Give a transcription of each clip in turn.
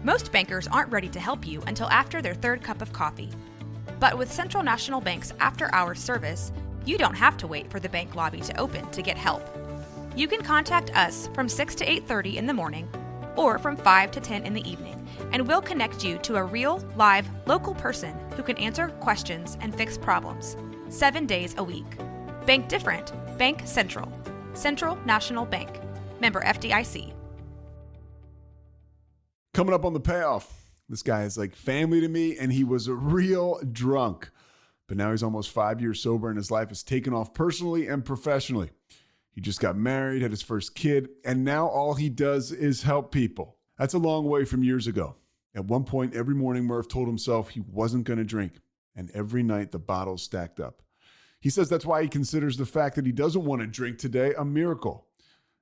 Most bankers aren't ready to help you until after their third cup of coffee. But with Central National Bank's after-hours service, you don't have to wait for the bank lobby to open to get help. You can contact us from 6 to 8:30 in the morning or from 5 to 10 in the evening, and we'll connect you to a real, live, local person who can answer questions and fix problems 7 days a week. Bank different. Bank Central. Central National Bank. Member FDIC. Coming up on the Payoff, this guy is like family to me, and he was a real drunk. But now he's almost 5 years sober, and his life has taken off personally and professionally. He just got married, had his first kid, and now all he does is help people. That's a long way from years ago. At one point, every morning, Murph told himself he wasn't going to drink, and every night the bottles stacked up. He says that's why he considers the fact that he doesn't want to drink today a miracle.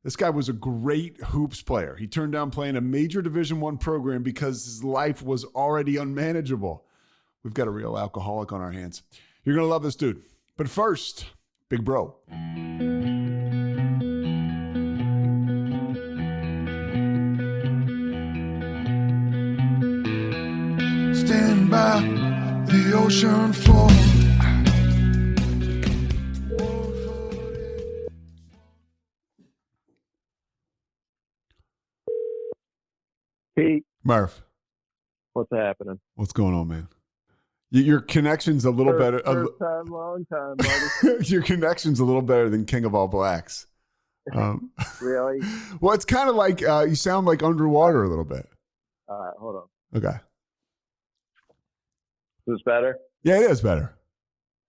This guy was a great hoops player. He turned down playing a major Division I program because his life was already unmanageable. We've got a real alcoholic on our hands. You're going to love this dude. But first, Big Bro. Stand by the ocean floor. Pete, Murph, what's happening? what's going on, man? Your connection's a little better. First time, long time, buddy. Your connection's a little better than King of All Blacks. Really? Well, it's kind of like you sound like underwater a little bit. All right, hold on. Okay. Is this better? Yeah, it is better.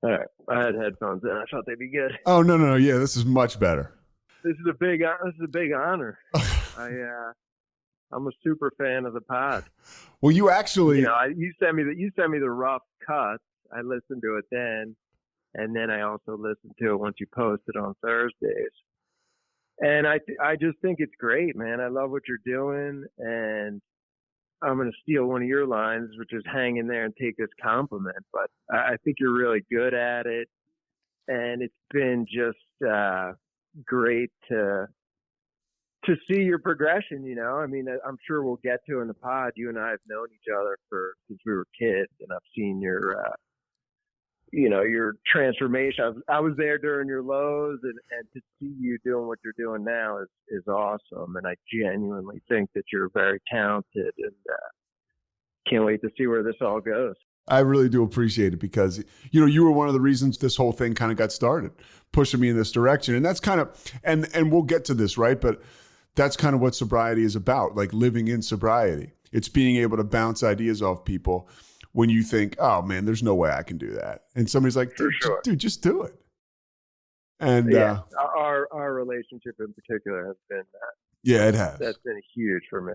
All right. I had headphones in. I thought they'd be good. Oh, no. Yeah, this is much better. This is a big honor. I'm a super fan of the pod. Well, you actually, you sent me the rough cuts. I listened to it then, and then I also listened to it once you posted on Thursdays. And I just think it's great, man. I love what you're doing, and I'm going to steal one of your lines, which is hang in there and take this compliment. But I think you're really good at it, and it's been just great to see your progression. I mean, I'm sure we'll get to in the pod. You and I have known each other since we were kids, and I've seen your transformation. I was there during your lows, and to see you doing what you're doing now is awesome. And I genuinely think that you're very talented, and can't wait to see where this all goes. I really do appreciate it because, you were one of the reasons this whole thing kind of got started, pushing me in this direction. And that's kind of, and we'll get to this, right? But that's kind of what sobriety is about, like living in sobriety. It's being able to bounce ideas off people when you think, oh man, there's no way I can do that. And somebody's like, dude, just do it. And yeah, our relationship in particular has been yeah, it has. That's been huge for me.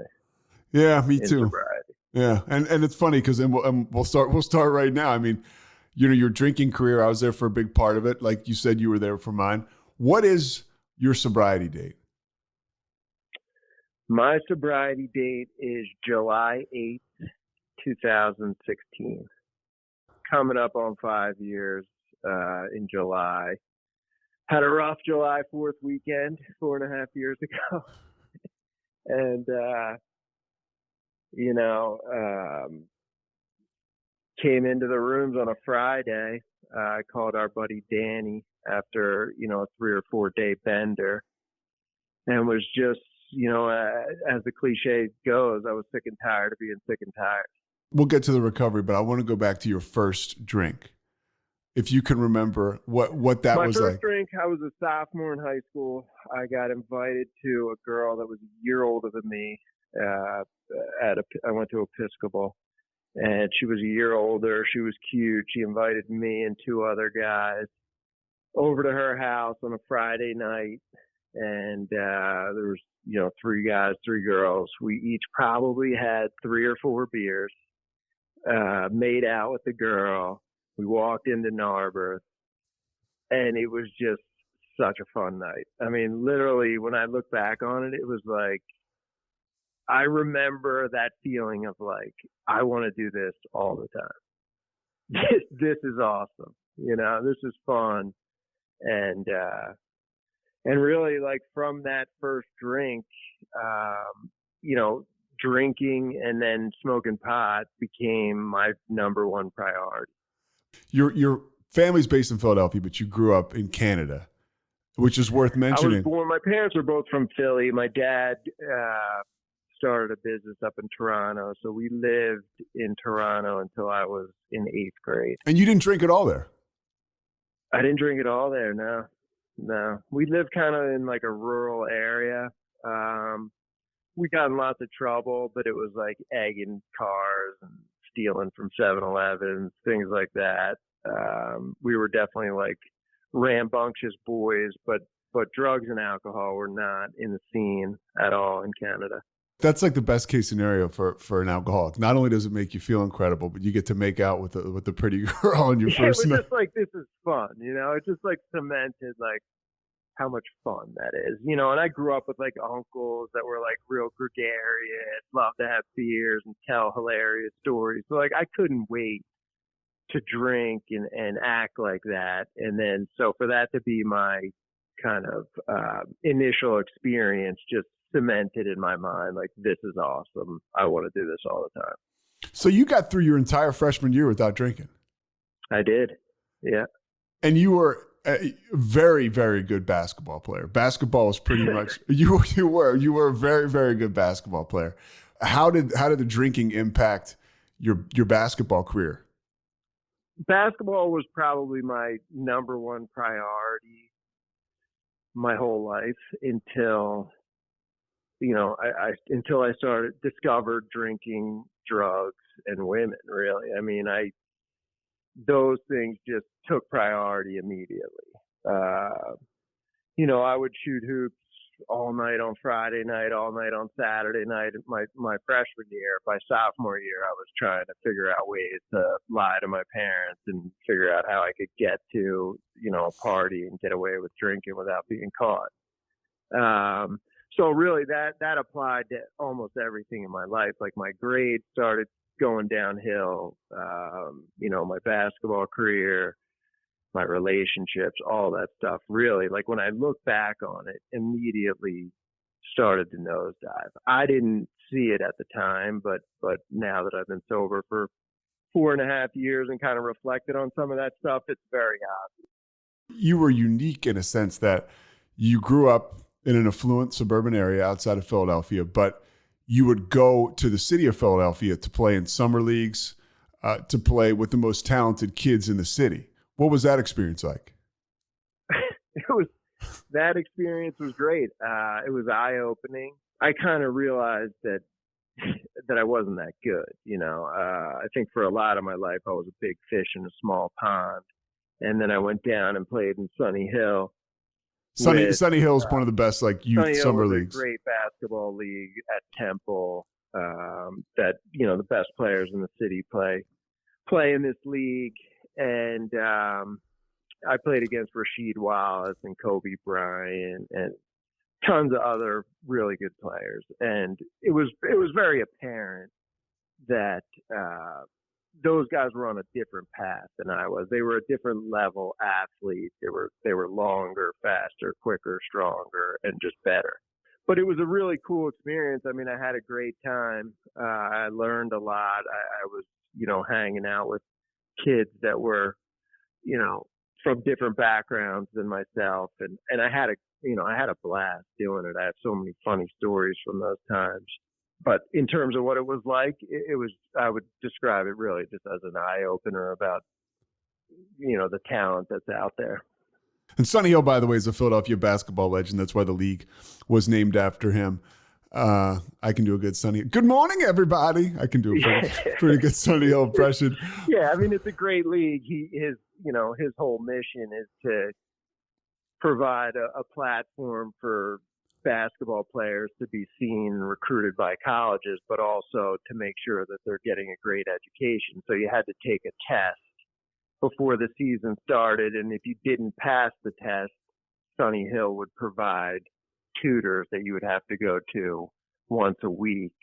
Yeah, me too. Sobriety. Yeah, and it's funny because we'll start right now. I mean, your drinking career, I was there for a big part of it. Like you said, you were there for mine. What is your sobriety date? My sobriety date is July 8th, 2016. Coming up on 5 years in July. Had a rough July 4th weekend 4.5 years ago. And, came into the rooms on a Friday. I called our buddy Danny after, a 3 or 4 day bender, and was just, as the cliche goes, I was sick and tired of being sick and tired. We'll get to the recovery, but I want to go back to your first drink. If you can remember what that was like. My first drink, I was a sophomore in high school. I got invited to a girl that was a year older than me. I went to Episcopal, and she was a year older. She was cute. She invited me and 2 other guys over to her house on a Friday night, and there was 3 guys, 3 girls. We each probably had 3 or 4 beers. Made out with the girl. We walked into Narberth, and it was just such a fun night. I mean, literally, when I look back on it, it was like, I remember that feeling of like, I want to do this all the time. This is awesome. This is fun. And really, like, from that first drink, drinking and then smoking pot became my number one priority. Your family's based in Philadelphia, but you grew up in Canada, which is worth mentioning. My parents were both from Philly. My dad started a business up in Toronto, so we lived in Toronto until I was in 8th grade. And you didn't drink at all there? I didn't drink at all there, no. We lived kind of in like a rural area. We got in lots of trouble, but it was like egging cars and stealing from 7-Elevens, things like that. We were definitely like rambunctious boys, but drugs and alcohol were not in the scene at all in Canada. That's like the best case scenario for an alcoholic. Not only does it make you feel incredible, but you get to make out with the pretty girl on your first night. It was just like, this is fun, it just like cemented like how much fun that is, and I grew up with like uncles that were like real gregarious, loved to have beers and tell hilarious stories. So like I couldn't wait to drink and act like that. And then so for that to be my kind of initial experience, just cemented in my mind, like, this is awesome. I want to do this all the time. So you got through your entire freshman year without drinking? I did. Yeah. And you were a very, very good basketball player. Basketball was pretty much, you were a very, very good basketball player. How did the drinking impact your basketball career? Basketball was probably my number one priority my whole life until I discovered drinking, drugs, and women, really. I mean, those things just took priority immediately. I would shoot hoops all night on Friday night, all night on Saturday night. My freshman year, by sophomore year, I was trying to figure out ways to lie to my parents and figure out how I could get to, a party and get away with drinking without being caught. So really that applied to almost everything in my life. Like my grades started going downhill, my basketball career, my relationships, all that stuff. Really, like when I look back on it, immediately started to nosedive. I didn't see it at the time, but now that I've been sober for 4.5 years and kind of reflected on some of that stuff, it's very obvious. You were unique in a sense that you grew up in an affluent suburban area outside of Philadelphia, but you would go to the city of Philadelphia to play in summer leagues, to play with the most talented kids in the city. What was that experience like? That experience was great. It was eye-opening. I kind of realized that I wasn't that good. I think for a lot of my life, I was a big fish in a small pond. And then I went down and played in Sunny Hill. Sunny Hill is one of the best youth summer leagues. A great basketball league at Temple. That the best players in the city play in this league, and I played against Rasheed Wallace and Kobe Bryant and tons of other really good players. And it was very apparent that those guys were on a different path than I was. They were a different level athlete. They were longer, faster, quicker, stronger, and just better. But it was a really cool experience. I mean, I had a great time. I learned a lot. I was, hanging out with kids that were, from different backgrounds than myself, and I had a blast doing it. I have so many funny stories from those times. But in terms of what it was like, I would describe it really just as an eye-opener about, the talent that's out there. And Sunny Hill, by the way, is a Philadelphia basketball legend. That's why the league was named after him. I can do a good Sunny. Good morning, everybody. I can do a pretty good Sunny Hill impression. Yeah, I mean, it's a great league. His whole mission is to provide a platform for basketball players to be seen and recruited by colleges, but also to make sure that they're getting a great education. So you had to take a test before the season started, and if you didn't pass the test, Sunny Hill would provide tutors that you would have to go to once a week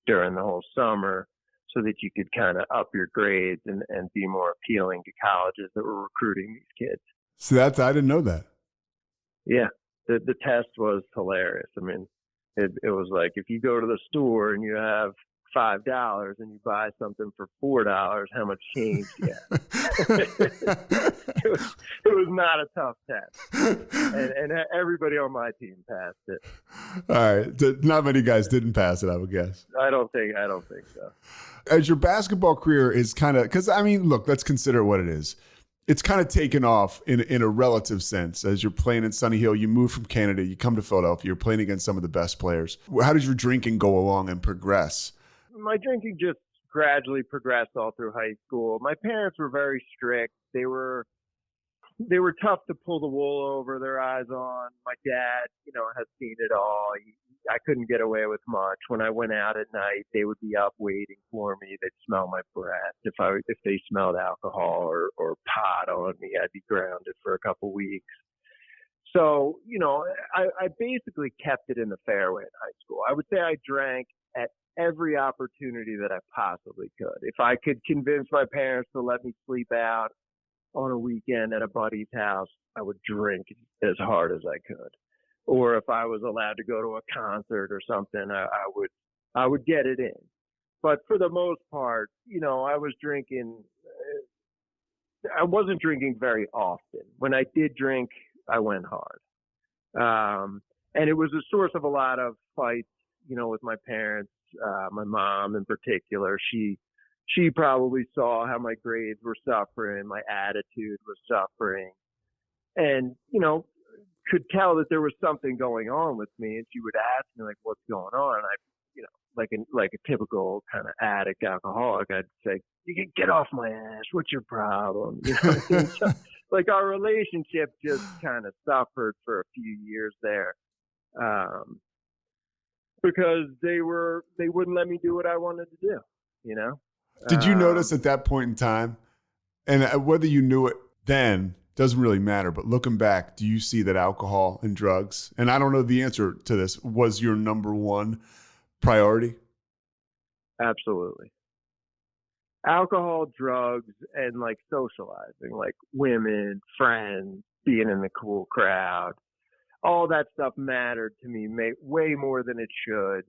during the whole summer so that you could kind of up your grades and be more appealing to colleges that were recruiting these kids. So I didn't know that. Yeah. The test was hilarious. I mean, It was like, if you go to the store and you have $5 and you buy something for $4, how much change do you have? it was not a tough test, and everybody on my team passed it. All right, not many guys didn't pass it, I would guess. I don't think so. As your basketball career is kind of, because I mean, look, let's consider what it is. It's kind of taken off in a relative sense. As you're playing in Sunny Hill, you move from Canada, you come to Philadelphia, you're playing against some of the best players. How did your drinking go along and progress? My drinking just gradually progressed all through high school. My parents were very strict. They were tough to pull the wool over their eyes on. My dad, has seen it all. I couldn't get away with much. When I went out at night, they would be up waiting for me. They'd smell my breath. If they smelled alcohol or pot on me, I'd be grounded for a couple weeks. So, I basically kept it in the fairway in high school. I would say I drank at every opportunity that I possibly could. If I could convince my parents to let me sleep out on a weekend at a buddy's house, I would drink as hard as I could. Or if I was allowed to go to a concert or something, I would get it in. But for the most part, I was drinking. I wasn't drinking very often. When I did drink, I went hard. And it was a source of a lot of fights, with my parents. My mom in particular, she probably saw how my grades were suffering, my attitude was suffering, and could tell that there was something going on with me. And she would ask me, like, what's going on? And I, like a typical kind of addict alcoholic, I'd say, you can get off my ass. What's your problem? So, like, our relationship just kind of suffered for a few years there. Because they wouldn't let me do what I wanted to do, Did you notice at that point in time, and whether you knew it then doesn't really matter, but looking back, do you see that alcohol and drugs, and I don't know the answer to this, was your number one priority? Absolutely. Alcohol, drugs, and like socializing, like women, friends, being in the cool crowd. All that stuff mattered to me way more than it should,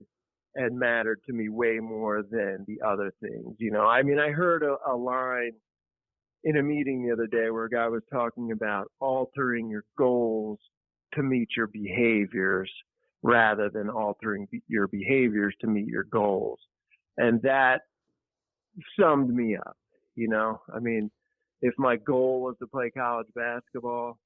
and mattered to me way more than the other things. I heard a line in a meeting the other day where a guy was talking about altering your goals to meet your behaviors rather than altering your behaviors to meet your goals. And that summed me up, if my goal was to play college basketball,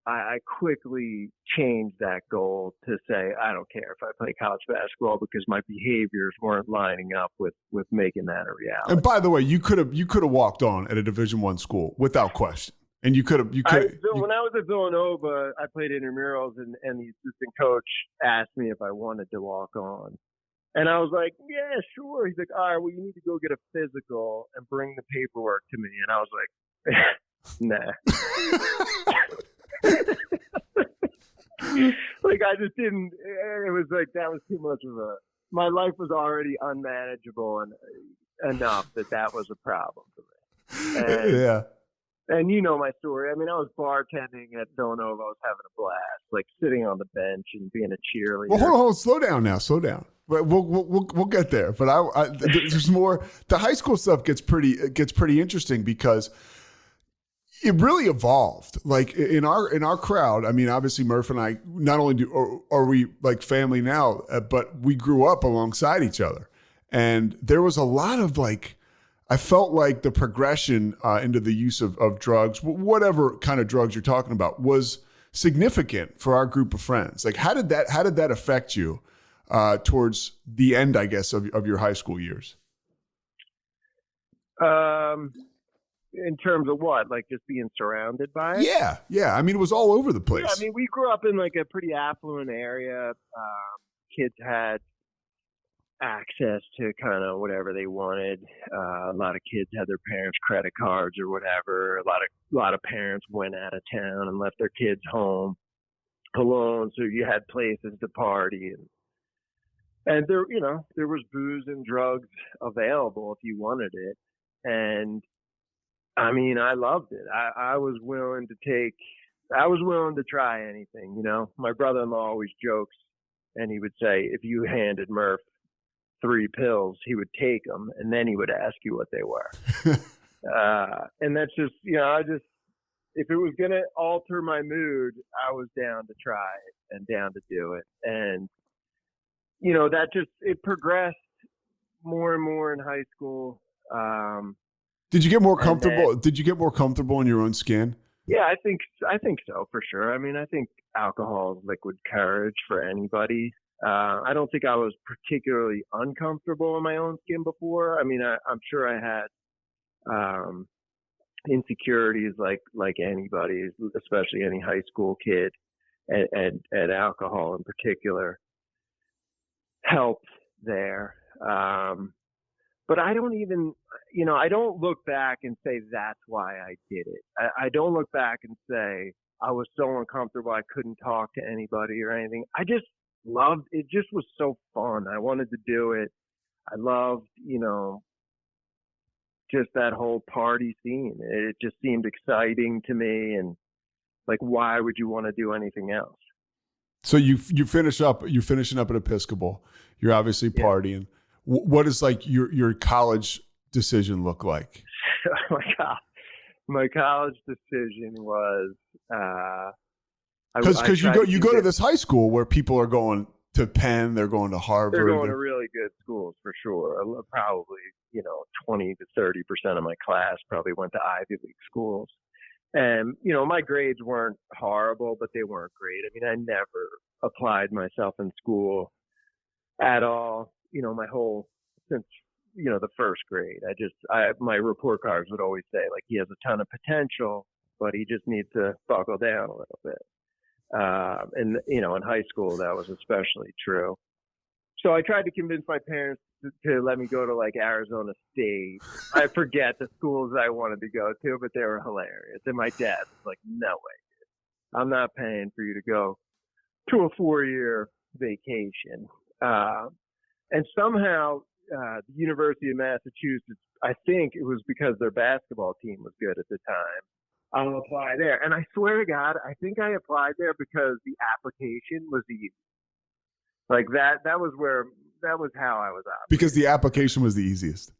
I quickly changed that goal to say, I don't care if I play college basketball because my behaviors weren't lining up with making that a reality. And by the way, you could have walked on at a Division I school without question. And you could have. When I was at Villanova, I played intramurals, and the assistant coach asked me if I wanted to walk on. And I was like, yeah, sure. He's like, all right, well, you need to go get a physical and bring the paperwork to me. And I was like, nah. Like, I just didn't. It was like that was too much of my life was already unmanageable and enough that was a problem for me. And, yeah. And my story. I was bartending at Villanova. I was having a blast, like sitting on the bench and being a cheerleader. Well, hold on, slow down now, slow down. But we'll get there. But there's more. The high school stuff gets pretty interesting because it really evolved. Like in our crowd, obviously Murph and I, not only are we like family now, but we grew up alongside each other. And there was a lot of I felt like the progression into the use of drugs, whatever kind of drugs you're talking about, was significant for our group of friends. Like, how did that affect you towards the end, I guess, of your high school years? In terms of what? Like just being surrounded by it? Yeah. It was all over the place. Yeah, we grew up in like a pretty affluent area. Kids had access to kind of whatever they wanted. A lot of kids had their parents' credit cards or whatever. A lot of parents went out of town and left their kids home alone, so you had places to party, and there was booze and drugs available if you wanted it. And I loved it. I was willing to try anything. My brother-in-law always jokes and he would say, if you handed Murph 3 pills, he would take them, and then he would ask you what they were. And that's just, if it was going to alter my mood, I was down to try it and down to do it. And, it progressed more and more in high school. Did you get more comfortable? Did you get more comfortable in your own skin? Yeah, I think so, for sure. I mean, I think alcohol is liquid courage for anybody. I don't think I was particularly uncomfortable in my own skin before. I mean, I'm sure I had insecurities like anybody, especially any high school kid, and alcohol in particular helped there. But I don't even, I don't look back and say that's why I did it. I don't look back and say I was so uncomfortable I couldn't talk to anybody or anything. I just loved it. Just was so fun. I wanted to do it. I loved, just that whole party scene. It just seemed exciting to me, and like, why would you want to do anything else? So you're finishing up at Episcopal. You're obviously partying. What does like your college decision look like? My college decision was because you go to this high school where people are going to Penn, they're going to Harvard. They're going to really good schools for sure. Probably 20 to 30% of my class probably went to Ivy League schools. And, my grades weren't horrible, but they weren't great. I mean, I never applied myself in school at all, since, the first grade. My report cards would always say, like, he has a ton of potential, but he just needs to buckle down a little bit. And, in high school, that was especially true. So I tried to convince my parents to let me go to like Arizona State. I forget the schools I wanted to go to, but they were hilarious. And my dad was like, no way, dude. I'm not paying for you to go to a 4-year vacation. And somehow the University of Massachusetts, I think it was because their basketball team was good at the time. I'll apply there. And I swear to God, I think I applied there because the application was easy. Like that was how I was operating. Because the application was the easiest.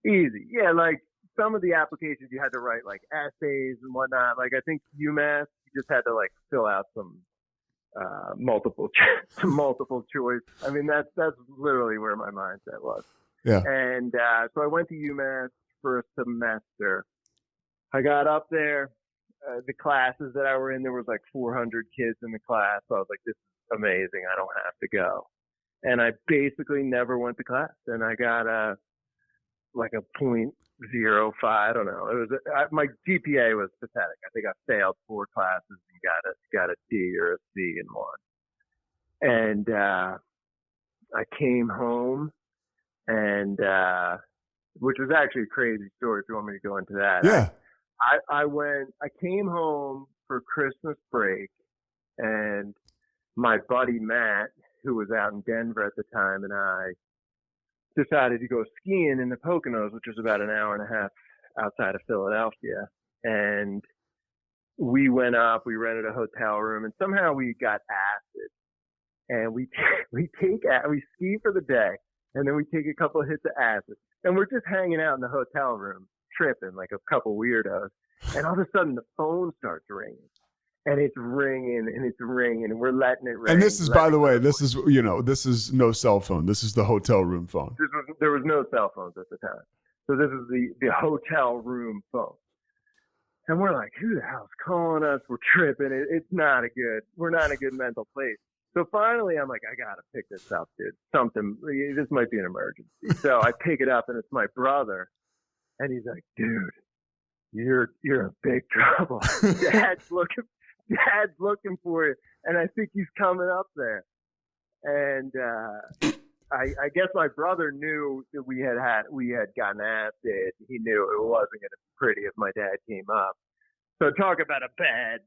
Easy. Yeah, like some of the applications you had to write like essays and whatnot. Like I think UMass, you just had to like fill out some multiple choice. I mean, that's literally where my mindset was. Yeah. And so I went to UMass for a semester. I got up there. The classes that I were in, there was like 400 kids in the class. So I was like, this is amazing. I don't have to go. And I basically never went to class. And I got a 0.05. I don't know. It was my GPA was pathetic. I think I failed 4 classes and got a D or a C in one. And I came home, and which was actually a crazy story. If you want me to go into that, yeah. I came home for Christmas break, and my buddy Matt, who was out in Denver at the time, and I decided to go skiing in the Poconos, which was about an hour and a half outside of Philadelphia. And we went up, we rented a hotel room, and somehow we got acid. And we ski for the day, and then we take a couple of hits of acid. And we're just hanging out in the hotel room, tripping like a couple weirdos. And all of a sudden, the phone starts ringing. And it's ringing, and we're letting it ring. And this is, by the way, this is no cell phone. This is the hotel room phone. There was no cell phones at the time. So this is the hotel room phone. And we're like, who the hell's calling us? We're tripping. We're not in a good mental place. So finally, I'm like, I got to pick this up, dude. This might be an emergency. So I pick it up, and it's my brother. And he's like, dude, you're in big trouble. Dad's looking for you. And I think he's coming up there. And I guess my brother knew that we had gotten acid. He knew it wasn't going to be pretty if my dad came up. So talk about a bad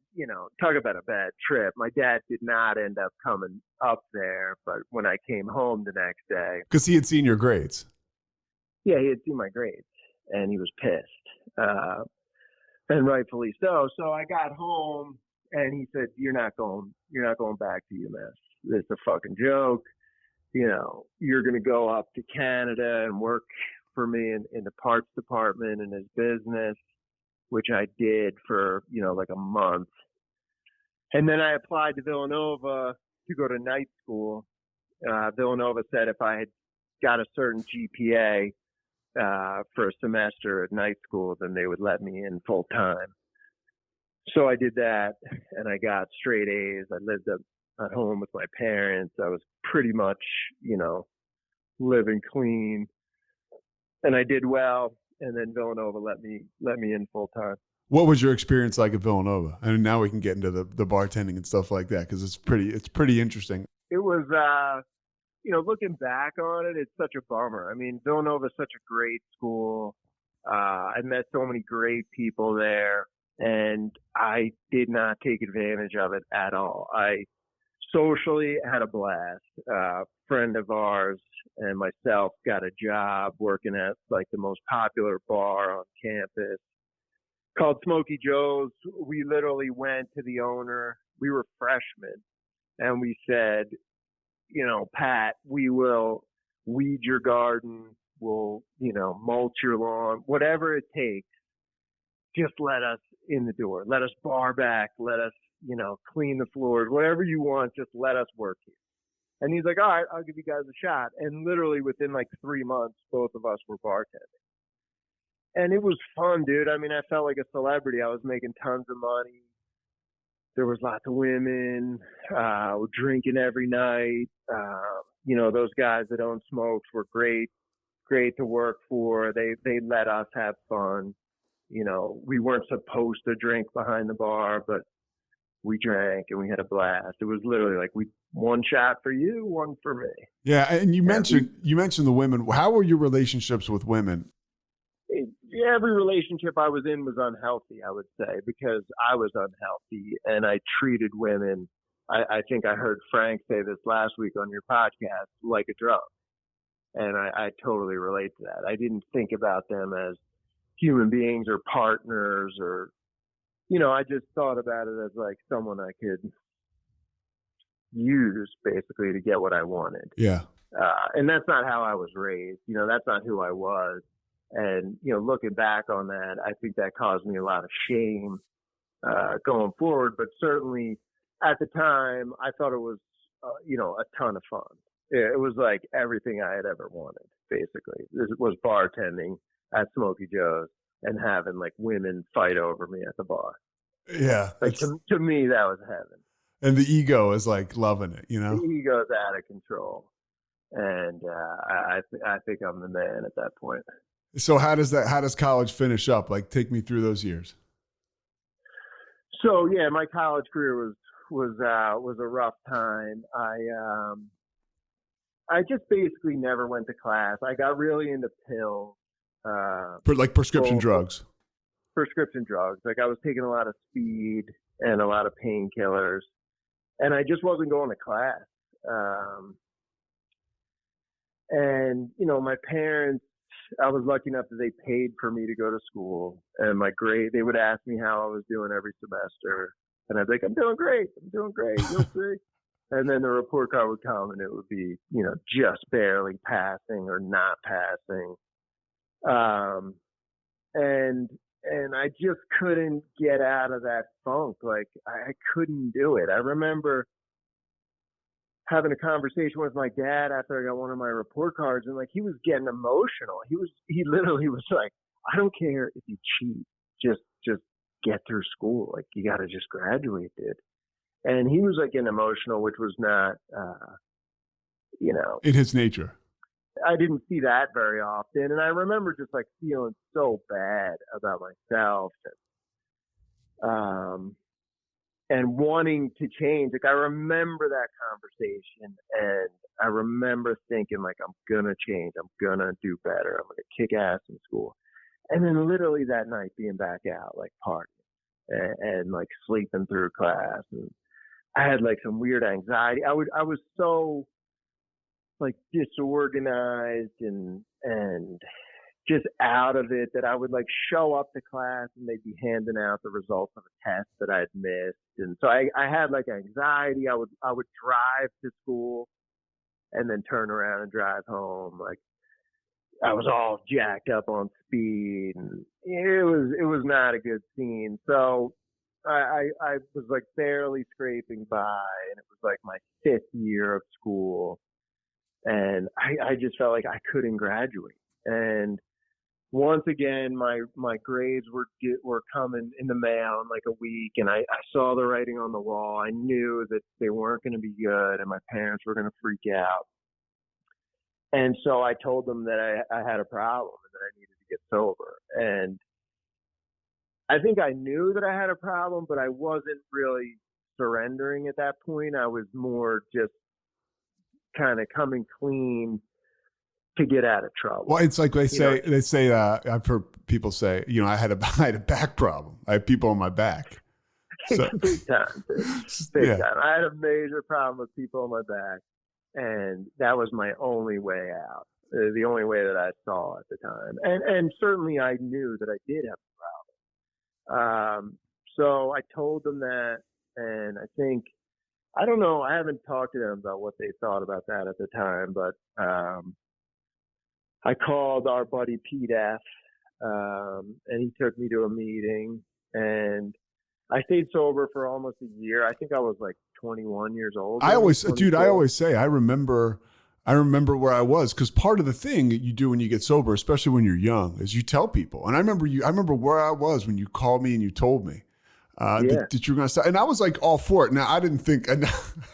trip. My dad did not end up coming up there, but when I came home the next day, because he had seen your grades. Yeah, he had seen my grades, and he was pissed, and rightfully so. So I got home, and he said, "You're not going back to UMass. it's a fucking joke. You know, you're going to go up to Canada and work for me in the parts department in his business, which I did for, you know, like a month. And then I applied to Villanova to go to night school. Villanova said if I had got a certain GPA for a semester at night school, then they would let me in full time. So I did that, and I got straight A's. I lived at home with my parents. I was pretty much, you know, living clean, and I did well. And then Villanova let me in full time. What was your experience like at Villanova? And now we can get into the bartending and stuff like that, because it's pretty interesting. It was, you know, looking back on it, it's such a bummer. I mean, Villanova is such a great school. I met so many great people there, and I did not take advantage of it at all. I socially had a blast. A friend of ours and myself got a job working at like the most popular bar on campus called Smoky Joe's. We literally went to the owner. We were freshmen, and we said, you know, Pat, we will weed your garden. We'll, you know, mulch your lawn, whatever it takes. Just let us in the door. Let us bar back. Let us, you know, clean the floors, whatever you want. Just let us work here. And he's like, all right, I'll give you guys a shot. And literally within like 3 months, both of us were bartending. And it was fun, dude. I mean, I felt like a celebrity. I was making tons of money. There was lots of women, drinking every night. You know, those guys that own smokes were great to work for. They let us have fun. You know, we weren't supposed to drink behind the bar, but we drank and we had a blast. It was literally like one shot for you, one for me. Yeah, and you mentioned the women. How were your relationships with women? Every relationship I was in was unhealthy, I would say, because I was unhealthy and I treated women. I think I heard Frank say this last week on your podcast, like a drug. And I totally relate to that. I didn't think about them as human beings or partners or, you know, I just thought about it as like someone I could use basically to get what I wanted. Yeah. And that's not how I was raised. You know, that's not who I was. And, you know, looking back on that, I think that caused me a lot of shame going forward. But certainly at the time, I thought it was, you know, a ton of fun. It was like everything I had ever wanted, basically. This was bartending at Smoky Joe's and having like women fight over me at the bar. Yeah. Like to me, that was heaven. And the ego is like loving it, you know? The ego's out of control. And I think I'm the man at that point. So how does college finish up? Like, take me through those years. So yeah, my college career was a rough time. I just basically never went to class. I got really into pills. Like prescription drugs. Prescription drugs. Like I was taking a lot of speed and a lot of painkillers, and I just wasn't going to class. And you know, my parents, I was lucky enough that they paid for me to go to school, and they would ask me how I was doing every semester, and I'd be like, I'm doing great, you'll see. And then the report card would come and it would be, you know, just barely passing or not passing. And I just couldn't get out of that funk. Like I couldn't do it. I remember having a conversation with my dad after I got one of my report cards, and like he was getting emotional. He literally was like, I don't care if you cheat, just get through school. Like you got to just graduate, dude. And he was like getting emotional, which was not, you know, in his nature. I didn't see that very often. And I remember just like feeling so bad about myself and wanting to change. Like I remember that conversation, and I remember thinking like, I'm going to change. I'm going to do better. I'm going to kick ass in school. And then literally that night being back out, like partying and like sleeping through class. And I had like some weird anxiety. I was so like disorganized and just out of it, that I would like show up to class and they'd be handing out the results of a test that I had missed. And so I had like anxiety. I would drive to school and then turn around and drive home. Like I was all jacked up on speed, and it was not a good scene. So I was like barely scraping by, and it was like my 5th year of school, and I just felt like I couldn't graduate. And once again, my grades were coming in the mail in like a week, and I saw the writing on the wall. I knew that they weren't going to be good, and my parents were going to freak out. And so I told them that I had a problem and that I needed to get sober. And I think I knew that I had a problem, but I wasn't really surrendering at that point. I was more just kind of coming clean to get out of trouble. Well, it's like they say, I've heard people say, I had a back problem. I have people on my back. So, Big time. Big time. I had a major problem with people on my back. And that was my only way out, the only way that I saw at the time. And certainly I knew that I did have a problem. So I told them that, and I don't know, I haven't talked to them about what they thought about that at the time, but I called our buddy Pete F, and he took me to a meeting, and I stayed sober for almost a year. I think I was like 21 years old. I always say, I remember where I was, because part of the thing that you do when you get sober, especially when you're young, is you tell people. And I remember where I was when you called me and you told me that you were going to stop. And I was like all for it. Now I didn't think, I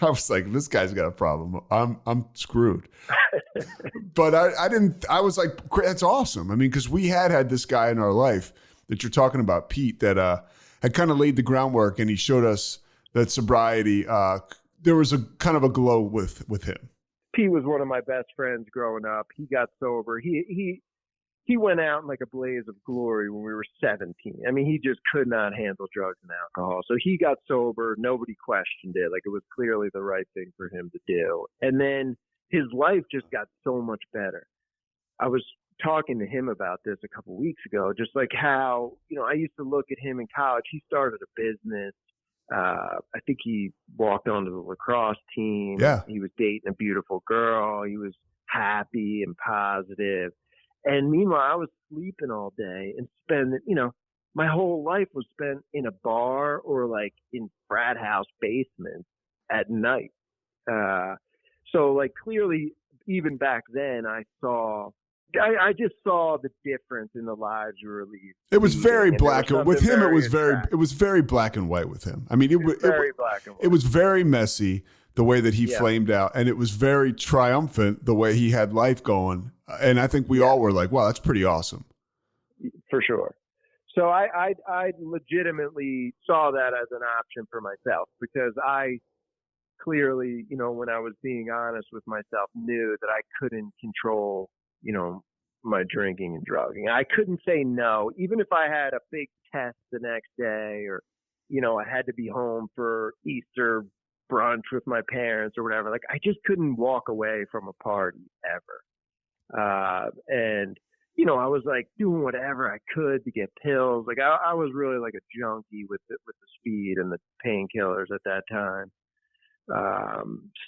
was like, this guy's got a problem. I'm screwed. But I was like, that's awesome. I mean, because we had this guy in our life that you're talking about, Pete, that had kind of laid the groundwork, and he showed us that sobriety, there was a kind of a glow with him. Pete was one of my best friends growing up. He got sober. He went out in like a blaze of glory when we were 17. I mean, he just could not handle drugs and alcohol. So he got sober. Nobody questioned it. Like, it was clearly the right thing for him to do. And then his life just got so much better. I was talking to him about this a couple weeks ago, just like how, I used to look at him in college. He started a business. I think he walked onto the lacrosse team. Yeah. He was dating a beautiful girl. He was happy and positive. And meanwhile, I was sleeping all day and spending, my whole life was spent in a bar or like in frat house basements at night. So like clearly, even back then, I just saw the difference in the lives we were leading. It was very black with him. It was very black and white with him. I mean, it was very black and white. It was very messy the way that he flamed out, and it was very triumphant the way he had life going. And I think we all were like, "Wow, that's pretty awesome." For sure. So I legitimately saw that as an option for myself, because I clearly, when I was being honest with myself, knew that I couldn't control my drinking and drugging. I couldn't say no, even if I had a big test the next day, or, I had to be home for Easter brunch with my parents or whatever. Like, I just couldn't walk away from a party ever. And, I was like doing whatever I could to get pills. Like I was really like a junkie with the speed and the painkillers at that time.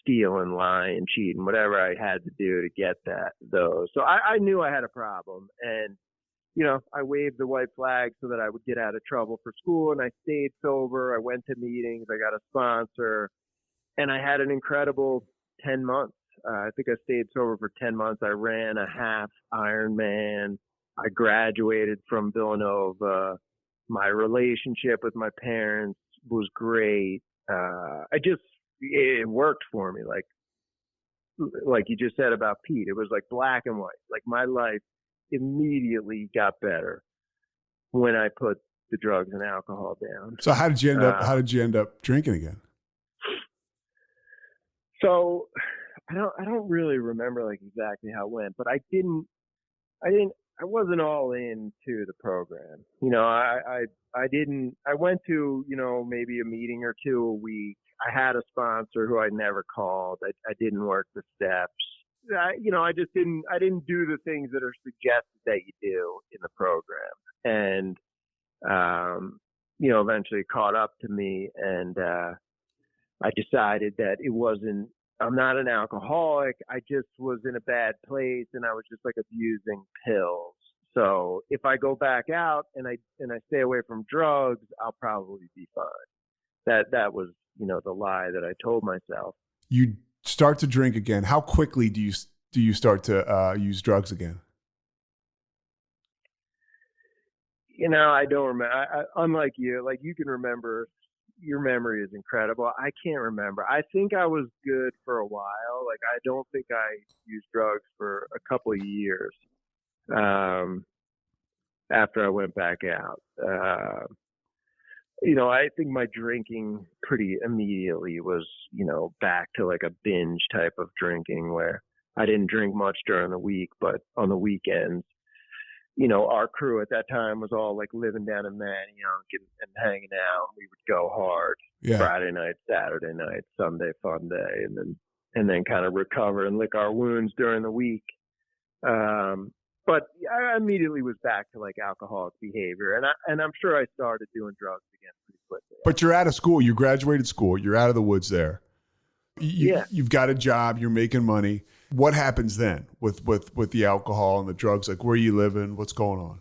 Stealing, lying, cheating, whatever I had to do to get those. So I knew I had a problem, and, I waved the white flag so that I would get out of trouble for school, and I stayed sober. I went to meetings. I got a sponsor, and I had an incredible 10 months. I think I stayed sober for 10 months. I ran a half Ironman. I graduated from Villanova. My relationship with my parents was great. It worked for me. Like you just said about Pete, it was like black and white. Like, my life immediately got better when I put the drugs and alcohol down. So how did you end up drinking again? So I don't really remember like exactly how it went, but I wasn't all into the program. I went to, maybe a meeting or two a week. I had a sponsor who I never called. I didn't work the steps. I just I didn't do the things that are suggested that you do in the program. And, eventually it caught up to me, and I decided that I'm not an alcoholic. I just was in a bad place, and I was just like abusing pills. So if I go back out and I stay away from drugs, I'll probably be fine. That was, the lie that I told myself. You start to drink again. How quickly do you start to use drugs again? I don't remember. Unlike you, like you can remember, your memory is incredible. I can't remember. I think I was good for a while. Like, I don't think I used drugs for a couple of years after I went back out. I think my drinking pretty immediately was, back to like a binge type of drinking where I didn't drink much during the week, but on the weekends, our crew at that time was all like living down in Manayunk and hanging out. We would go hard Friday night, Saturday night, Sunday fun day, and then kind of recover and lick our wounds during the week. But I immediately was back to like alcoholic behavior, and I'm sure I started doing drugs again pretty quickly. But you're out of school. You graduated school. You're out of the woods there. You've got a job. You're making money. What happens then with the alcohol and the drugs? Like, where are you living? What's going on?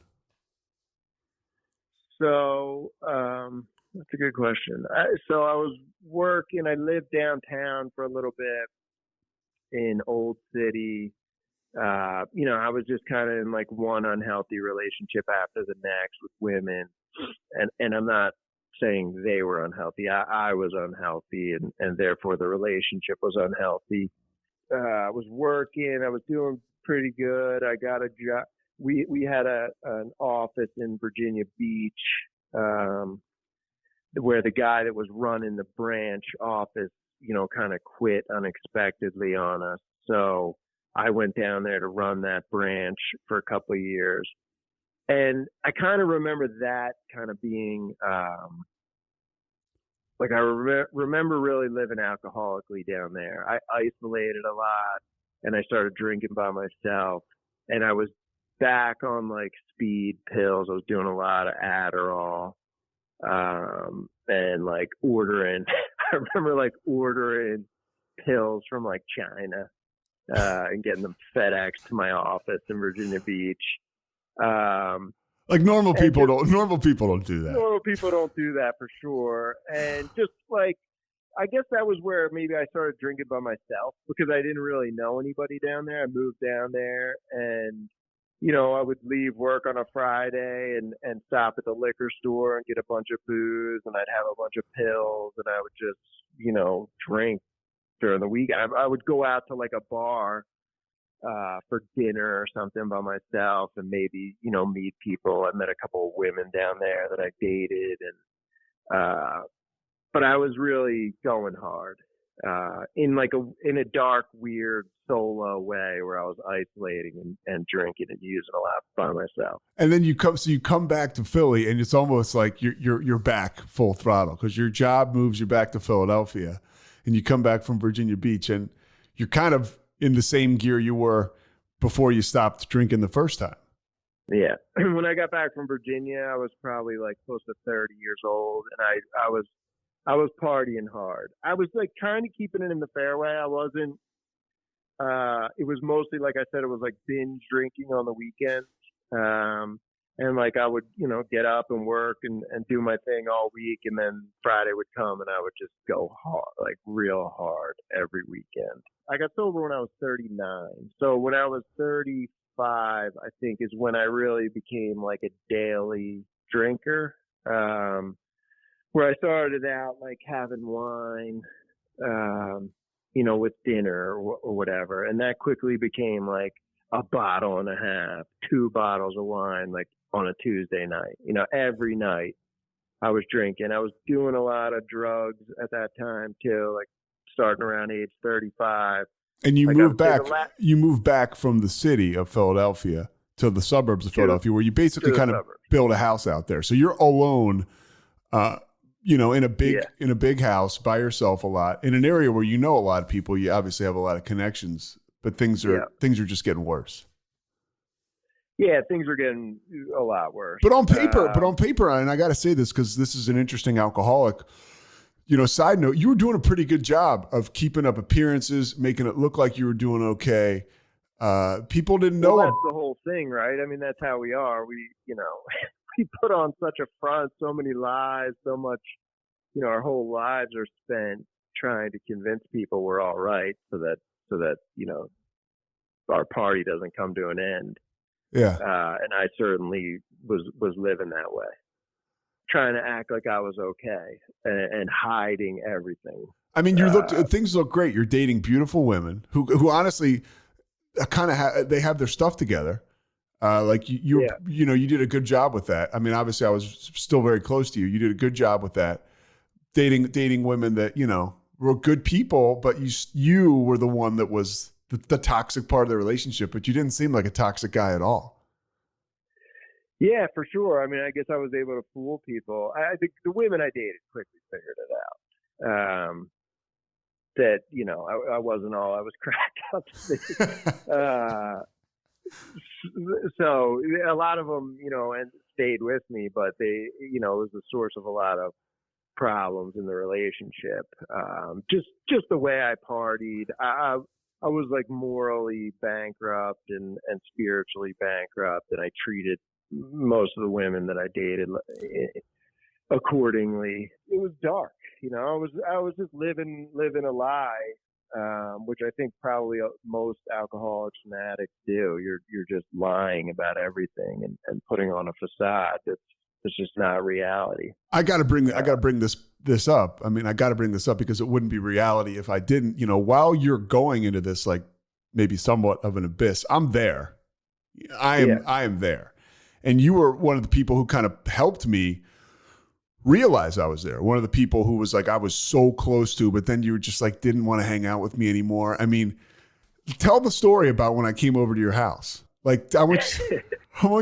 So that's a good question. So I was working. I lived downtown for a little bit in Old City. I was just kind of in like one unhealthy relationship after the next with women, and I'm not saying they were unhealthy. I was unhealthy, and therefore the relationship was unhealthy. I was working. I was doing pretty good. I got a job. We had an office in Virginia Beach, where the guy that was running the branch office, kind of quit unexpectedly on us. So I went down there to run that branch for a couple of years. And I kind of remember that kind of being, I remember really living alcoholically down there. I isolated a lot, and I started drinking by myself. And I was back on like speed pills. I was doing a lot of Adderall, and like ordering. I remember like ordering pills from like China, and getting them FedEx to my office in Virginia Beach. Like normal people don't do that. Normal people don't do that for sure. And just like, I guess that was where maybe I started drinking by myself, because I didn't really know anybody down there. I moved down there, and I would leave work on a Friday and stop at the liquor store and get a bunch of booze, and I'd have a bunch of pills, and I would just, drink during the week. I would go out to like a bar for dinner or something by myself, and maybe, meet people. I met a couple of women down there that I dated, and but I was really going hard in a dark, weird, solo way where I was isolating and drinking and using a lot by myself. And then you come back to Philly, and it's almost like you're back full throttle, because your job moves you back to Philadelphia, and you come back from Virginia Beach, and you're kind of in the same gear you were before you stopped drinking the first time. Yeah. When I got back from Virginia, I was probably like close to 30 years old, and I was partying hard. I was like kind of keeping it in the fairway. I wasn't, it was mostly, like I said, it was like binge drinking on the weekends. And like I would, get up and work and do my thing all week, and then Friday would come and I would just go hard, like real hard every weekend. I got sober when I was 39. So when I was 35, I think is when I really became like a daily drinker. Where I started out like having wine, with dinner or whatever. And that quickly became like a bottle and a half, 2 bottles of wine, like on a Tuesday night. Every night I was drinking. I was doing a lot of drugs at that time too, like starting around age 35. And you moved back. You moved back from the city of Philadelphia to the suburbs of Philadelphia, where you basically kind of build a house out there. So you're alone, in a big house by yourself a lot, in an area where a lot of people. You obviously have a lot of connections but things are just getting worse. Yeah, things are getting a lot worse. But on paper, and I got to say this because this is an interesting alcoholic. Side note, you were doing a pretty good job of keeping up appearances, making it look like you were doing okay. People didn't know. Well, that's the whole thing, right? I mean, that's how we are. We, we put on such a front, so many lies, so much, our whole lives are spent trying to convince people we're all right so that, our party doesn't come to an end. Yeah. And I certainly was living that way, trying to act like I was okay and hiding everything. I mean, things look great. You're dating beautiful women who honestly kind of they have their stuff together. You did a good job with that. I mean, obviously I was still very close to you. You did a good job with that. Dating women that, were good people, but you were the one that was the toxic part of the relationship, but you didn't seem like a toxic guy at all. Yeah, for sure. I mean, I guess I was able to fool people. I think the women I dated quickly figured it out. That, I wasn't all I was cracked up to be. So a lot of them, and stayed with me, but they, it was the source of a lot of problems in the relationship. Just the way I partied. I was like morally bankrupt and spiritually bankrupt, and I treated most of the women that I dated accordingly. It was dark, I was just living a lie, which I think probably most alcoholics and addicts do. You're just lying about everything and putting on a facade that's just not reality. I got to bring this up. I mean, I got to bring this up because it wouldn't be reality if I didn't. While you're going into this, like maybe somewhat of an abyss, I'm there. I am there. And you were one of the people who kind of helped me realize I was there. One of the people who was like, I was so close to, but then you were just like, didn't want to hang out with me anymore. I mean, tell the story about when I came over to your house. Like, I want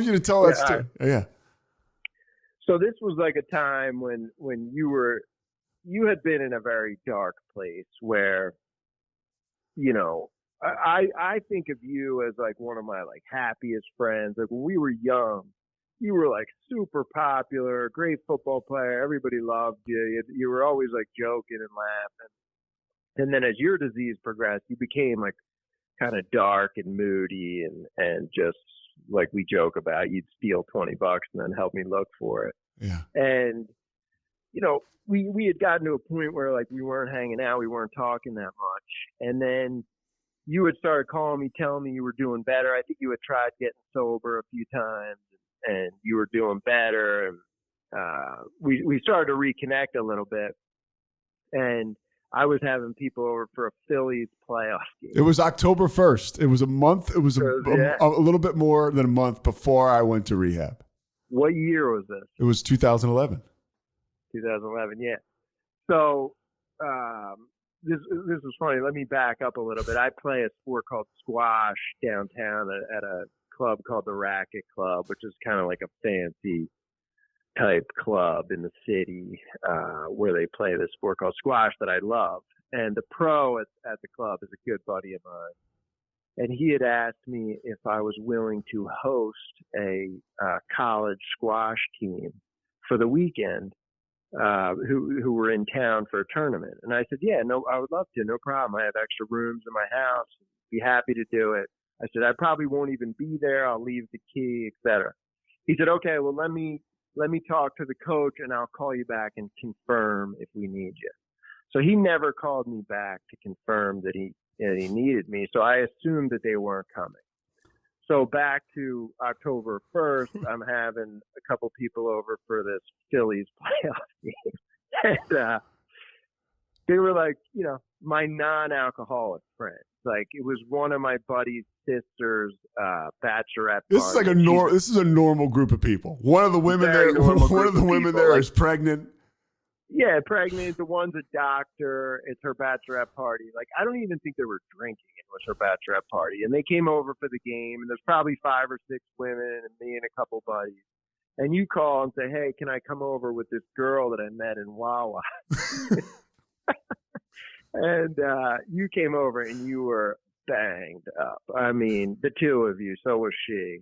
you to tell that story. Yeah. So this was like a time when you had been in a very dark place where, I think of you as like one of my like happiest friends. Like when we were young, you were like super popular, great football player. Everybody loved you. You were always like joking and laughing. And then as your disease progressed, you became like kind of dark and moody and just like we joke about, you'd steal $20 and then help me look for it. Yeah. And, we had gotten to a point where like we weren't hanging out, we weren't talking that much. And then you had started calling me, telling me you were doing better. I think you had tried getting sober a few times and you were doing better. And we started to reconnect a little bit. And I was having people over for a Phillies playoff game. It was October 1st. It was a month. It was a little bit more than a month before I went to rehab. What year was this? It was 2011. 2011, yeah. So this was funny. Let me back up a little bit. I play a sport called squash downtown at a club called the Racket Club, which is kind of like a fancy type club in the city where they play this sport called squash that I love. And the pro at the club is a good buddy of mine. And he had asked me if I was willing to host a college squash team for the weekend who were in town for a tournament. And I said, yeah, no, I would love to. No problem. I have extra rooms in my house. Be happy to do it. I said, I probably won't even be there. I'll leave the key, etc. He said, okay, well, let me talk to the coach and I'll call you back and confirm if we need you. So he never called me back to confirm that he needed me. So I assumed that they weren't coming. So back to October 1st, I'm having a couple people over for this Phillies playoff game. And they were like, my non-alcoholic friends. Like it was one of my buddy's sister's bachelorette This is like this is a normal group of people. One of the women there is pregnant. Yeah, pregnant. The one's a doctor. It's her bachelorette party. Like, I don't even think they were drinking. It was her bachelorette party. And they came over for the game, and there's probably 5 or 6 women and me and a couple buddies. And you call and say, hey, can I come over with this girl that I met in Wawa? And you came over, and you were banged up. I mean, the two of you, so was she.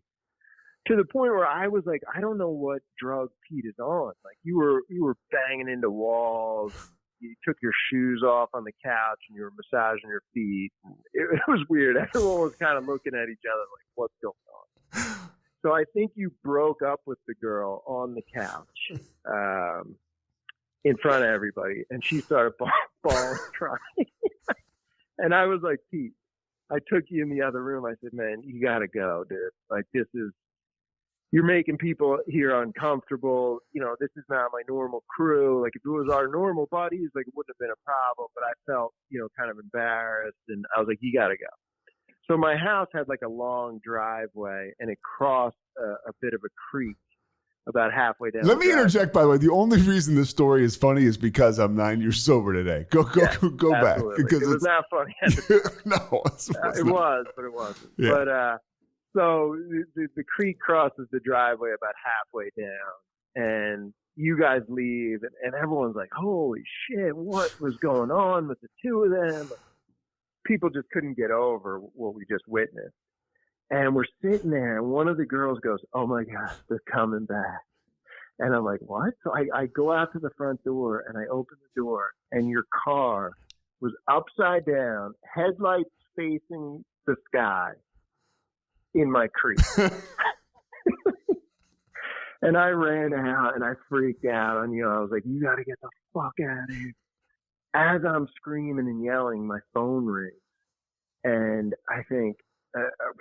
To the point where I was like, I don't know what drug Pete is on. Like you were banging into walls. You took your shoes off on the couch and you were massaging your feet. It was weird. Everyone was kind of looking at each other like, what's going on? So I think you broke up with the girl on the couch in front of everybody, and she started bawling, crying. And I was like, Pete, I took you in the other room. I said, man, you got to go, dude. Like, you're making people here uncomfortable. You know, this is not my normal crew. Like, if it was our normal buddies, like, it wouldn't have been a problem. But I felt, you know, kind of embarrassed. And I was like, you got to go. So my house had, like, a long driveway, and it crossed a bit of a creek about halfway down. Let me interject, by the way. The only reason this story is funny is because I'm 9 years sober today. Go back. Because it was not funny. No, it was, but it wasn't. Yeah. But, so the creek crosses the driveway about halfway down, and you guys leave, and everyone's like, holy shit, what was going on with the two of them? People just couldn't get over what we just witnessed. And we're sitting there, and one of the girls goes, oh my gosh, they're coming back. And I'm like, what? So I go out to the front door, and I open the door, and your car was upside down, headlights facing the sky, in my creek. And I ran out and I freaked out, and I was like, you got to get the fuck out of here. As I'm screaming and yelling, my phone rings, and I think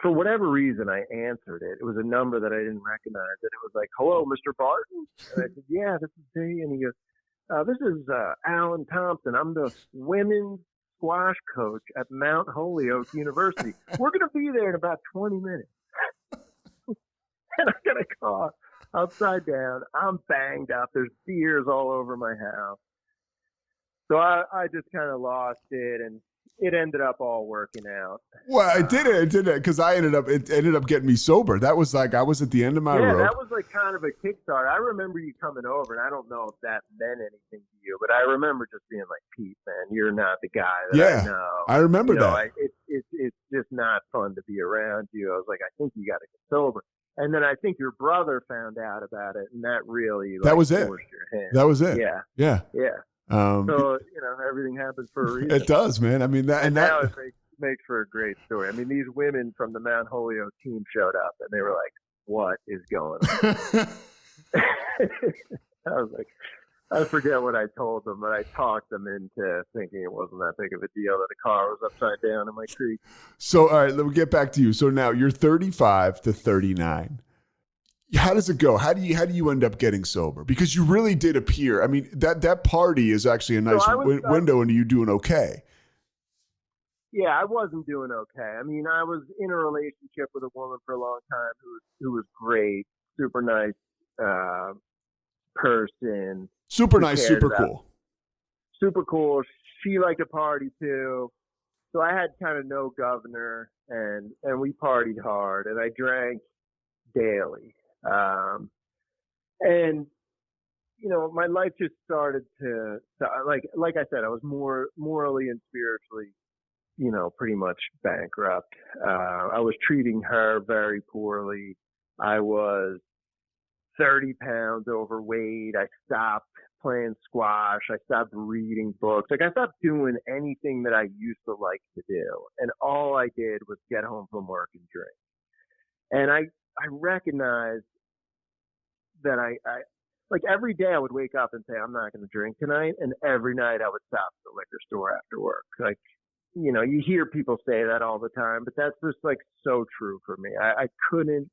for whatever reason I answered it. It was a number that I didn't recognize, and it was like, hello, Mr. Barton? And I said, yeah, this is me. And he goes, this is Alan Thompson. I'm the women's squash coach at Mount Holyoke University. We're going to be there in about 20 minutes. And I got a car upside down. I'm banged up. There's beers all over my house. So I just kind of lost it, and it ended up all working out. Well, it did because it ended up getting me sober. That was like, I was at the end of my rope. Yeah, that was like kind of a kickstart. I remember you coming over, and I don't know if that meant anything to you, but I remember just being like, Pete, man, you're not the guy that I know. I remember that. It's just not fun to be around you. I was like, I think you got to get sober. And then I think your brother found out about it, and that really that was it. Forced your hand. That was it. Yeah. So everything happens for a reason. It does, man. I mean now it makes for a great story. I mean, these women from the Mount Holyoke team showed up, and they were like, "What is going on?" I was like, I forget what I told them, but I talked them into thinking it wasn't that big of a deal that a car was upside down in my creek. So, all right, let me get back to you. So now you're 35 to 39. How does it go? How do you end up getting sober? Because you really did appear. I mean, that party is actually a nice window into you doing okay. Yeah, I wasn't doing okay. I mean, I was in a relationship with a woman for a long time who was great, super nice person. Super nice, super cool. Super cool. She liked to party too. So I had kind of no governor, and we partied hard, and I drank daily. And my life just started to like I said, I was more morally and spiritually, pretty much bankrupt. I was treating her very poorly. I was 30 pounds overweight. I stopped playing squash. I stopped reading books. Like, I stopped doing anything that I used to like to do. And all I did was get home from work and drink. And I recognized that I like every day I would wake up and say, I'm not going to drink tonight. And every night I would stop at the liquor store after work. Like, you hear people say that all the time, but that's just like so true for me. I couldn't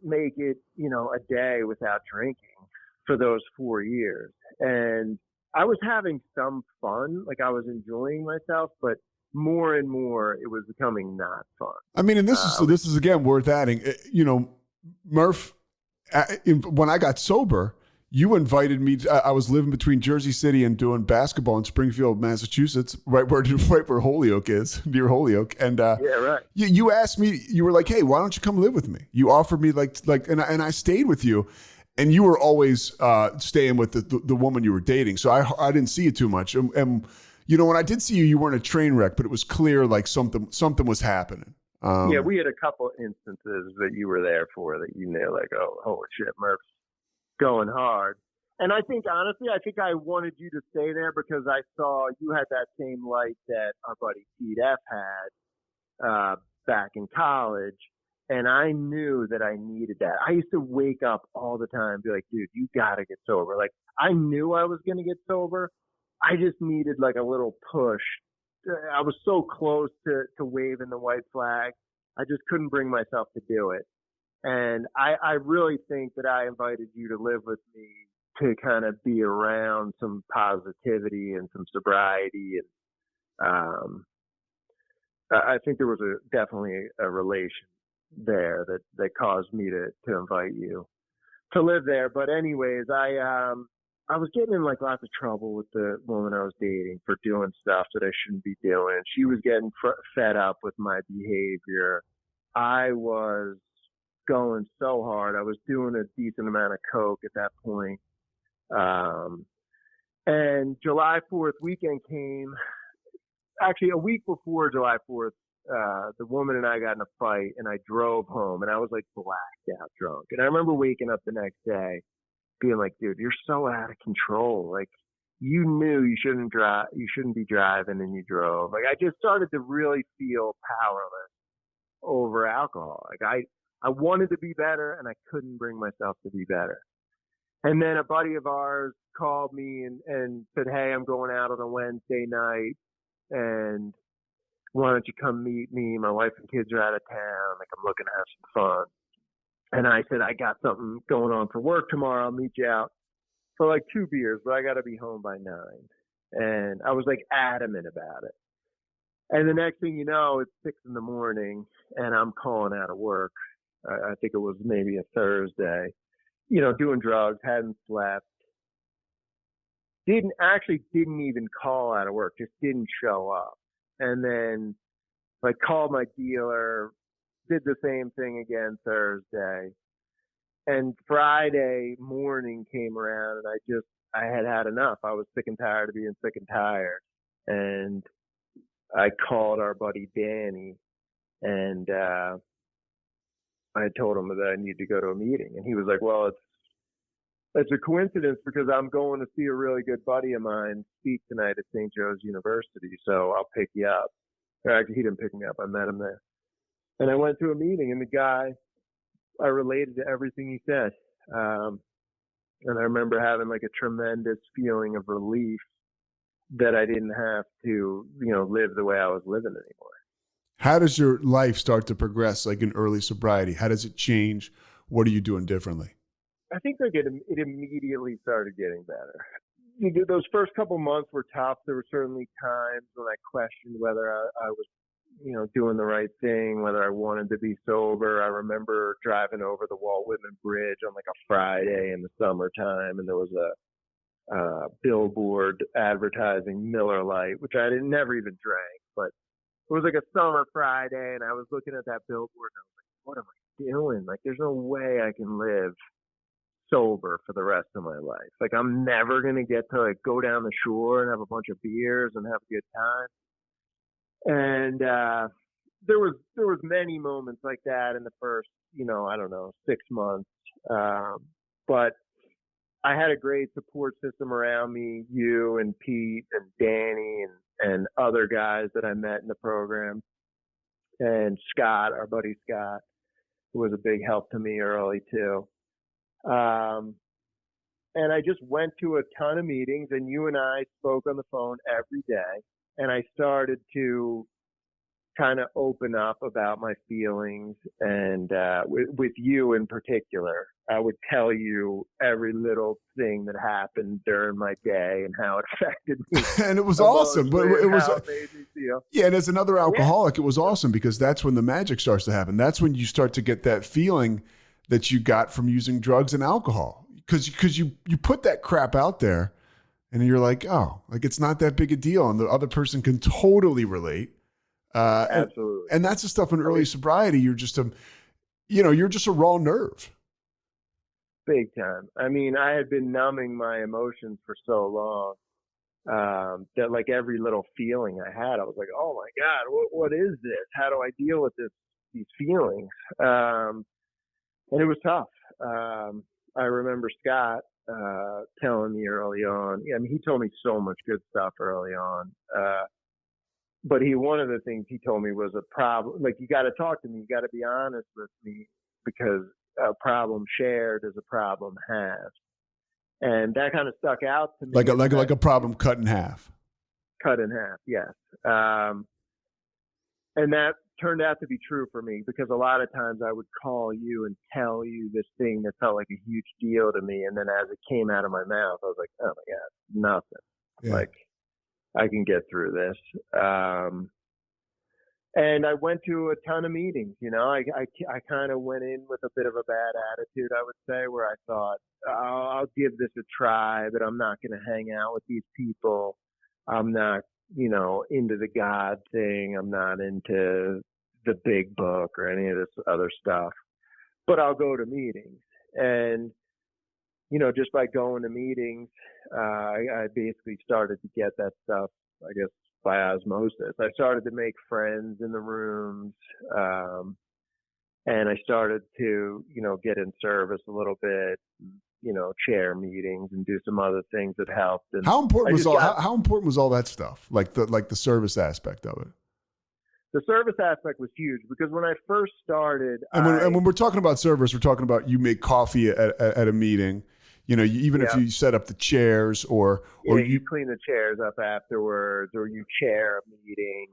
make it, a day without drinking for those 4 years. And I was having some fun. Like, I was enjoying myself, but more and more it was becoming not fun. I mean, and this is again worth adding, Murph, when I got sober, you invited me. I was living between Jersey City and doing basketball in Springfield, Massachusetts, right where Holyoke is, near Holyoke. And yeah, right. You asked me. You were like, "Hey, why don't you come live with me?" You offered me and I stayed with you, and you were always staying with the woman you were dating. So I didn't see you too much. And You know, when I did see you, you weren't a train wreck, but it was clear like something was happening. Yeah, we had a couple instances that you were there for that you knew, like, oh, holy shit, Murph's going hard. And I think, honestly, I wanted you to stay there because I saw you had that same light that our buddy Pete F had back in college. And I knew that I needed that. I used to wake up all the time and be like, dude, you got to get sober. Like, I knew I was going to get sober. I just needed like a little push. I was so close to waving the white flag. I just couldn't bring myself to do it. And I really think that I invited you to live with me to kind of be around some positivity and some sobriety. And I think there was definitely a relation there that caused me to invite you to live there. But anyways, I was getting in like lots of trouble with the woman I was dating for doing stuff that I shouldn't be doing. She was getting fed up with my behavior. I was going so hard. I was doing a decent amount of coke at that point. And July 4th weekend came. Actually, a week before July 4th, the woman and I got in a fight, and I drove home, and I was like blacked out drunk. And I remember waking up the next day being like, dude, you're so out of control. Like, you knew you shouldn't be driving, and you drove. Like, I just started to really feel powerless over alcohol. Like, I wanted to be better, and I couldn't bring myself to be better. And then a buddy of ours called me and said, hey, I'm going out on a Wednesday night, and why don't you come meet me? My wife and kids are out of town. Like, I'm looking to have some fun. And I said, I got something going on for work tomorrow. I'll meet you out for like 2 beers, but I got to be home by 9. And I was like adamant about it. And the next thing you know, it's 6 in-the-morning, and I'm calling out of work. I think it was maybe a Thursday, doing drugs, hadn't slept. Didn't even call out of work, just didn't show up. And then like called my dealer, did the same thing again Thursday. And Friday morning came around, and I had enough. I was sick and tired of being sick and tired. And I called our buddy Danny, and I told him that I needed to go to a meeting. And he was like, well, it's a coincidence because I'm going to see a really good buddy of mine speak tonight at St. Joe's University, so I'll pick you up. Actually, he didn't pick me up. I met him there. And I went to a meeting, and the guy, I related to everything he said. And I remember having like a tremendous feeling of relief that I didn't have to, live the way I was living anymore. How does your life start to progress like in early sobriety? How does it change? What are you doing differently? I think like it immediately started getting better. Those first couple months were tough. There were certainly times when I questioned whether I was, doing the right thing, whether I wanted to be sober. I remember driving over the Walt Whitman Bridge on like a Friday in the summertime, and there was a billboard advertising Miller Lite, which I never even drank, but it was like a summer Friday, and I was looking at that billboard, and I was like, what am I doing? Like, there's no way I can live sober for the rest of my life. Like, I'm never going to get to like go down the shore and have a bunch of beers and have a good time. And there was many moments like that in the first, 6 months. But I had a great support system around me, you and Pete and Danny and other guys that I met in the program. And Scott, our buddy Scott, who was a big help to me early too. And I just went to a ton of meetings, and you and I spoke on the phone every day. And I started to kind of open up about my feelings. And with you in particular, I would tell you every little thing that happened during my day and how it affected me. And it was awesome. But it was, how it made me feel. Yeah. And as another alcoholic, it was awesome because that's when the magic starts to happen. That's when you start to get that feeling that you got from using drugs and alcohol. Because you put that crap out there, and you're like, oh, like it's not that big a deal. And the other person can totally relate. Absolutely. And that's the stuff in early sobriety. You're just you're just a raw nerve. Big time. I mean, I had been numbing my emotions for so long that like every little feeling I had, I was like, oh my God, what is this? How do I deal with these feelings? And it was tough. I remember Scott telling me early on. I mean, he told me so much good stuff early on. But one of the things he told me was a problem. Like, you got to talk to me. You got to be honest with me, because a problem shared is a problem halved. And that kind of stuck out to me. Like a problem cut in half. Cut in half, yes. And that turned out to be true for me, because a lot of times I would call you and tell you this thing that felt like a huge deal to me. And then as it came out of my mouth, I was like, oh my God, nothing. Yeah. Like, I can get through this. And I went to a ton of meetings. I kind of went in with a bit of a bad attitude, I would say, where I thought, I'll give this a try, but I'm not going to hang out with these people. I'm not, into the God thing. I'm not into the big book or any of this other stuff, but I'll go to meetings. And, just by going to meetings, I basically started to get that stuff, I guess, by osmosis. I started to make friends in the rooms, and I started to, get in service a little bit, chair meetings and do some other things that helped. And how important was all that stuff? Like the service aspect of it? The service aspect was huge, because when I first started, and when we're talking about service, we're talking about you make coffee at a meeting. If you set up the chairs or you clean the chairs up afterwards, or you chair a meeting.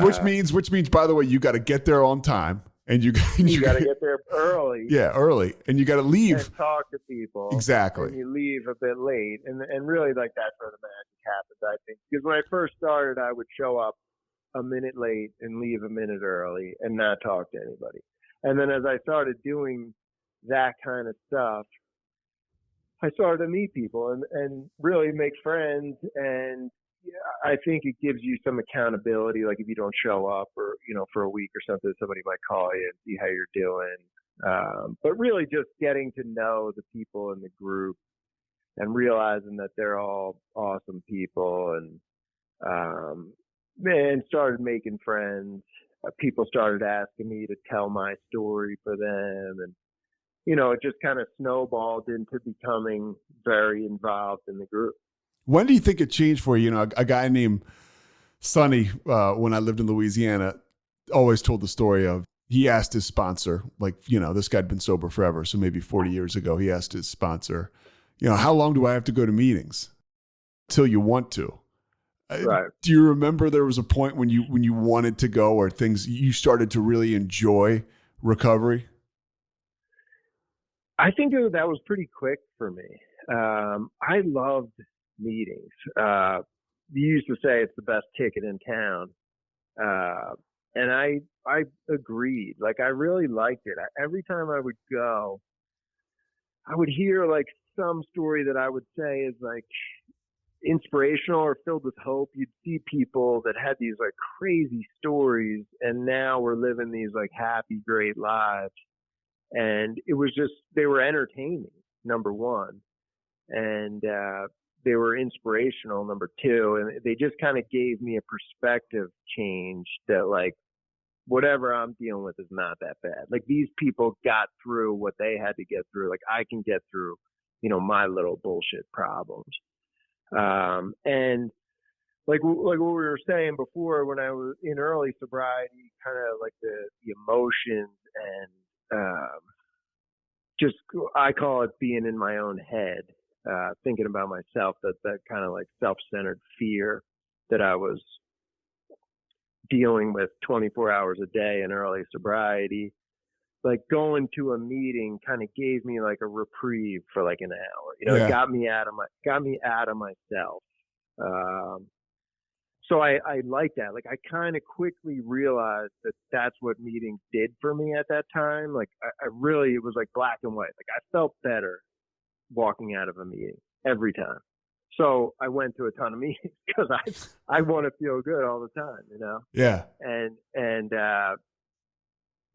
Which means, by the way, you got to get there on time, and you got to get there early. Yeah, early, and you got to leave and talk to people. Exactly. And you leave a bit late, and really, like, that's where the magic happens, I think. Because when I first started, I would show up a minute late and leave a minute early and not talk to anybody. And then as I started doing that kind of stuff, I started to meet people and really make friends. And I think it gives you some accountability. Like, if you don't show up or, for a week or something, somebody might call you and see how you're doing. But really just getting to know the people in the group and realizing that they're all awesome people, and started making friends. People started asking me to tell my story for them. And, it just kind of snowballed into becoming very involved in the group. When do you think it changed for you? A guy named Sonny, when I lived in Louisiana, always told the story of, he asked his sponsor, like, this guy'd been sober forever. So maybe 40 years ago, he asked his sponsor, how long do I have to go to meetings? Till you want to. Right. Do you remember there was a point when you wanted to go, or you started to really enjoy recovery? I think that was pretty quick for me. I loved meetings. You used to say it's the best ticket in town. And I agreed. Like, I really liked it. Every time I would go, I would hear like some story that I would say is like inspirational or filled with hope. You'd see people that had these like crazy stories, and now we're living these like happy, great lives. And it was just, they were entertaining, number one. And they were inspirational, number two. And they just kind of gave me a perspective change that, like, whatever I'm dealing with is not that bad. Like, these people got through what they had to get through. Like, I can get through, my little bullshit problems. And like what we were saying before, when I was in early sobriety, kind of like the emotions and just, I call it being in my own head, thinking about myself, that kind of like self-centered fear that I was dealing with 24 hours a day in early sobriety. Like, going to a meeting kind of gave me like a reprieve for like an hour. It got me out of myself. So I like that. Like, I kind of quickly realized that that's what meetings did for me at that time. Like, I really, it was like black and white. Like, I felt better walking out of a meeting every time. So I went to a ton of meetings because I want to feel good all the time, Yeah. And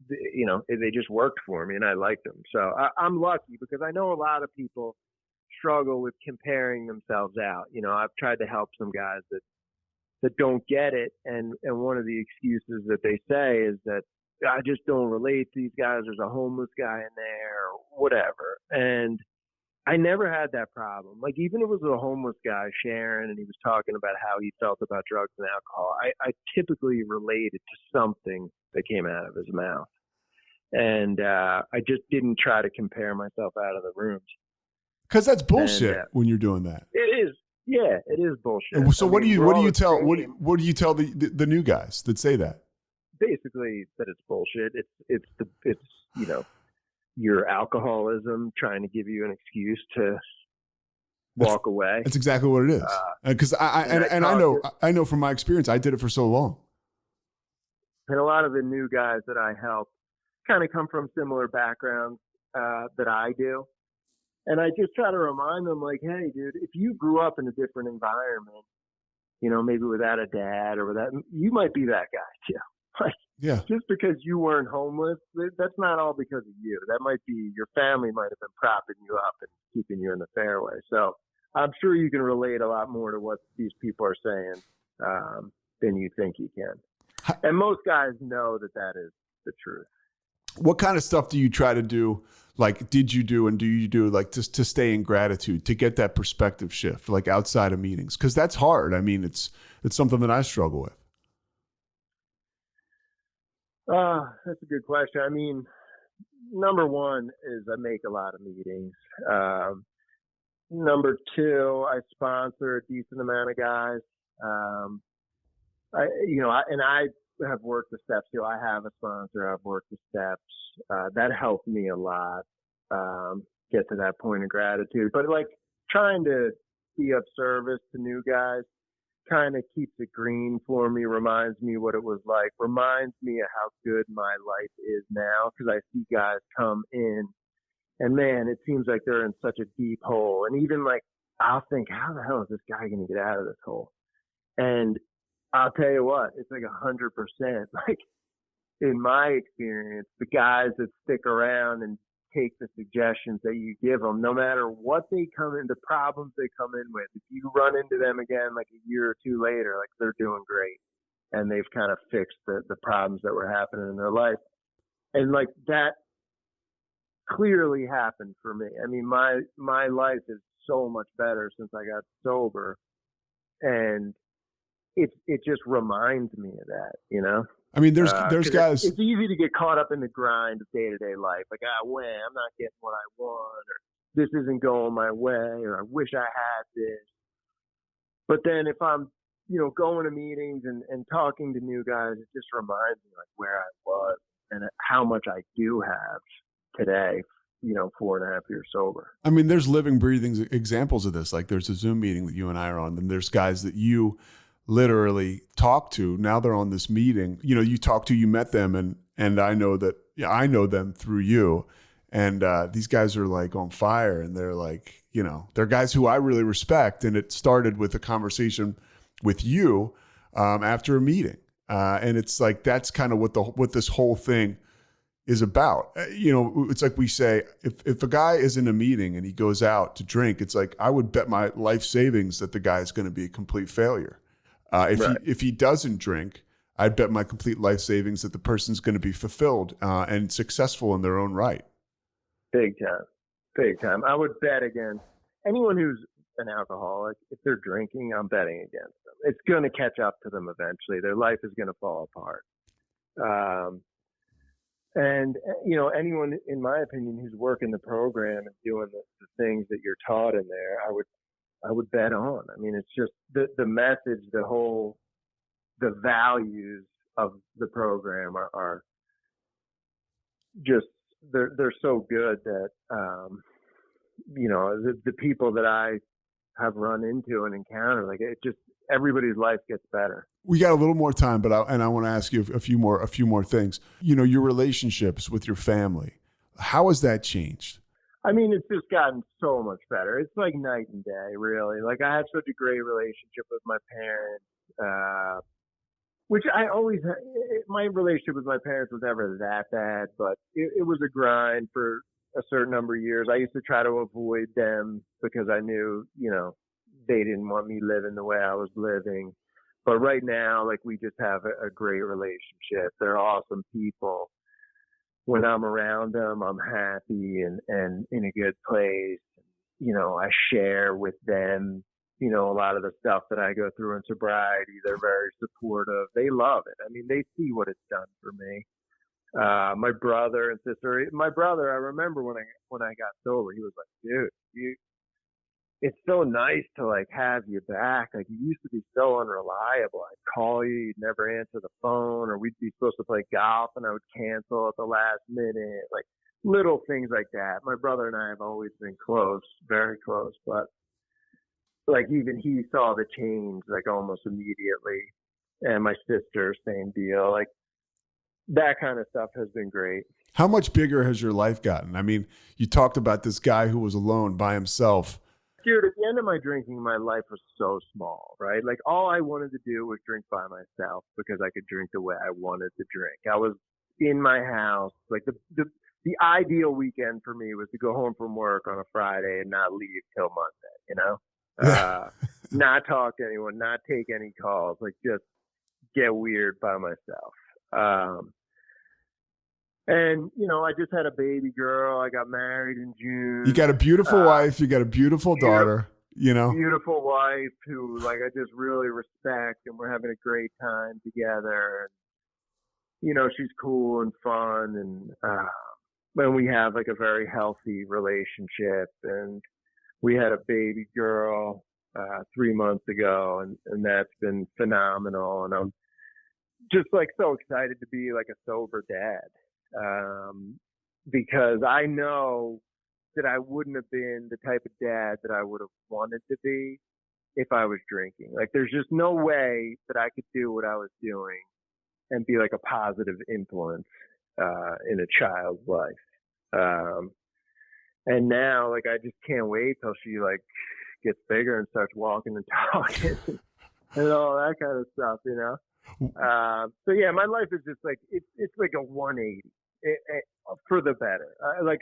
they just worked for me, and I liked them. So I'm lucky, because I know a lot of people struggle with comparing themselves out. You know, I've tried to help some guys that don't get it, and one of the excuses that they say is that I just don't relate to these guys. There's a homeless guy in there, or whatever. And I never had that problem. Like, even if it was a homeless guy sharing and he was talking about how he felt about drugs and alcohol, I typically related to something that came out of his mouth. And I just didn't try to compare myself out of the rooms. Because that's bullshit when you're doing that. It is. Yeah, it is bullshit. So what do you tell the new guys that say that? Basically, that it's bullshit. It's you know, your alcoholism trying to give you an excuse to walk away. That's exactly what it is. Because I know from my experience, I did it for so long. And a lot of the new guys that I help kind of come from similar backgrounds that I do. And I just try to remind them, like, hey, dude, if you grew up in a different environment, you know, maybe without a dad or without, you might be that guy too. Like, yeah. Just because you weren't homeless, that's not all because of you. That might be your family might have been propping you up and keeping you in the fairway. So I'm sure you can relate a lot more to what these people are saying than you think you can. And most guys know that is the truth. What kind of stuff do you try to do? Like, did you do and do you do, like, just to stay in gratitude, to get that perspective shift, like outside of meetings? Because that's hard. I mean, it's something that I struggle with. That's a good question. I mean, number one is I make a lot of meetings. Number two, I sponsor a decent amount of guys. I have worked the steps too. I have a sponsor. I've worked the steps. That helped me a lot get to that point of gratitude. But like trying to be of service to new guys kind of keeps it green for me, reminds me what it was like, reminds me of how good my life is now, because I see guys come in and, man, it seems like they're in such a deep hole. And even like I'll think, how the hell is this guy going to get out of this hole? And I'll tell you what, it's like 100%. Like, in my experience, the guys that stick around and take the suggestions that you give them, no matter what they come in, the problems they come in with, if you run into them again like a year or two later, like, they're doing great. And they've kind of fixed the problems that were happening in their life. And like that clearly happened for me. I mean, my life is so much better since I got sober. And it just reminds me of that, you know? I mean, there's guys. It's easy to get caught up in the grind of day-to-day life. Like, when I'm not getting what I want, or this isn't going my way, or I wish I had this. But then if I'm, you know, going to meetings and talking to new guys, it just reminds me like where I was and how much I do have today, you know, 4.5 years sober. I mean, there's living, breathing examples of this. Like, there's a Zoom meeting that you and I are on, and there's guys that you literally talk to. Now they're on this meeting. You know, you met them, and I know that, I know them through you. And these guys are like on fire, and they're like, you know, they're guys who I really respect. And it started with a conversation with you after a meeting. And it's like, that's kind of what this whole thing is about. You know, it's like we say, if a guy is in a meeting and he goes out to drink, it's like, I would bet my life savings that the guy is going to be a complete failure. If he doesn't drink, I'd bet my complete life savings that the person's going to be fulfilled and successful in their own right. Big time. I would bet against anyone who's an alcoholic. If they're drinking, I'm betting against them. It's going to catch up to them eventually. Their life is going to fall apart. And, you know, anyone, in my opinion, who's working the program and doing the things that you're taught in there, I would bet on. I mean, it's just the message, the values of the program are just, they're so good that, you know, the people that I have run into and encountered, like, it just, everybody's life gets better. We got a little more time, but I want to ask you a few more things. You know, your relationships with your family, how has that changed? I mean, it's just gotten so much better. It's like night and day, really. Like, I had such a great relationship with my parents, which I always my relationship with my parents was never that bad, but it was a grind for a certain number of years. I used to try to avoid them because I knew, they didn't want me living the way I was living. But right now, like, we just have a great relationship. They're awesome people. When I'm around them, I'm happy and in a good place. I share with them, a lot of the stuff that I go through in sobriety. They're very supportive. They love it. I mean, they see what it's done for me. My brother and sister. My brother, I remember when I got sober, he was like, "Dude, it's so nice to like have you back. Like, you used to be so unreliable. I'd call you, you'd never answer the phone, or we'd be supposed to play golf and I would cancel at the last minute. Like, little things like that. My brother and I have always been close, very close, but like even he saw the change like almost immediately. And my sister, same deal. Like, that kind of stuff has been great. How much bigger has your life gotten? I mean, you talked about this guy who was alone by himself. Dude, at the end of my drinking, my life was so small, right? Like, all I wanted to do was drink by myself because I could drink the way I wanted to drink. I was in my house. Like, the ideal weekend for me was to go home from work on a Friday and not leave till Monday, not talk to anyone, not take any calls, like just get weird by myself. And, I just had a baby girl. I got married in June. You got a beautiful wife. You got a beautiful daughter, Beautiful wife who, like, I just really respect, and we're having a great time together. And, she's cool and fun. And we have, like, a very healthy relationship. And we had a baby girl 3 months ago, and that's been phenomenal. And I'm just, like, so excited to be, like, a sober dad. Because I know that I wouldn't have been the type of dad that I would have wanted to be if I was drinking. Like, there's just no way that I could do what I was doing and be like a positive influence in a child's life. And now, like, I just can't wait till she like gets bigger and starts walking and talking and all that kind of stuff, So yeah, my life is just like it's like a 180 for the better.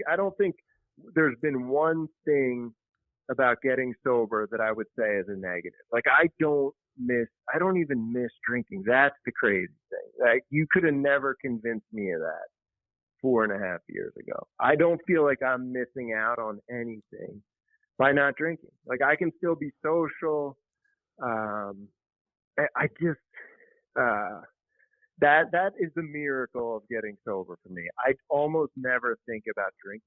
I don't think there's been one thing about getting sober that I would say is a negative. Like, I don't even miss drinking. That's the crazy thing. Like, you could have never convinced me of that 4.5 years ago. I don't feel like I'm missing out on anything by not drinking. Like, I can still be social. I just, that is the miracle of getting sober for me. I almost never think about drinking.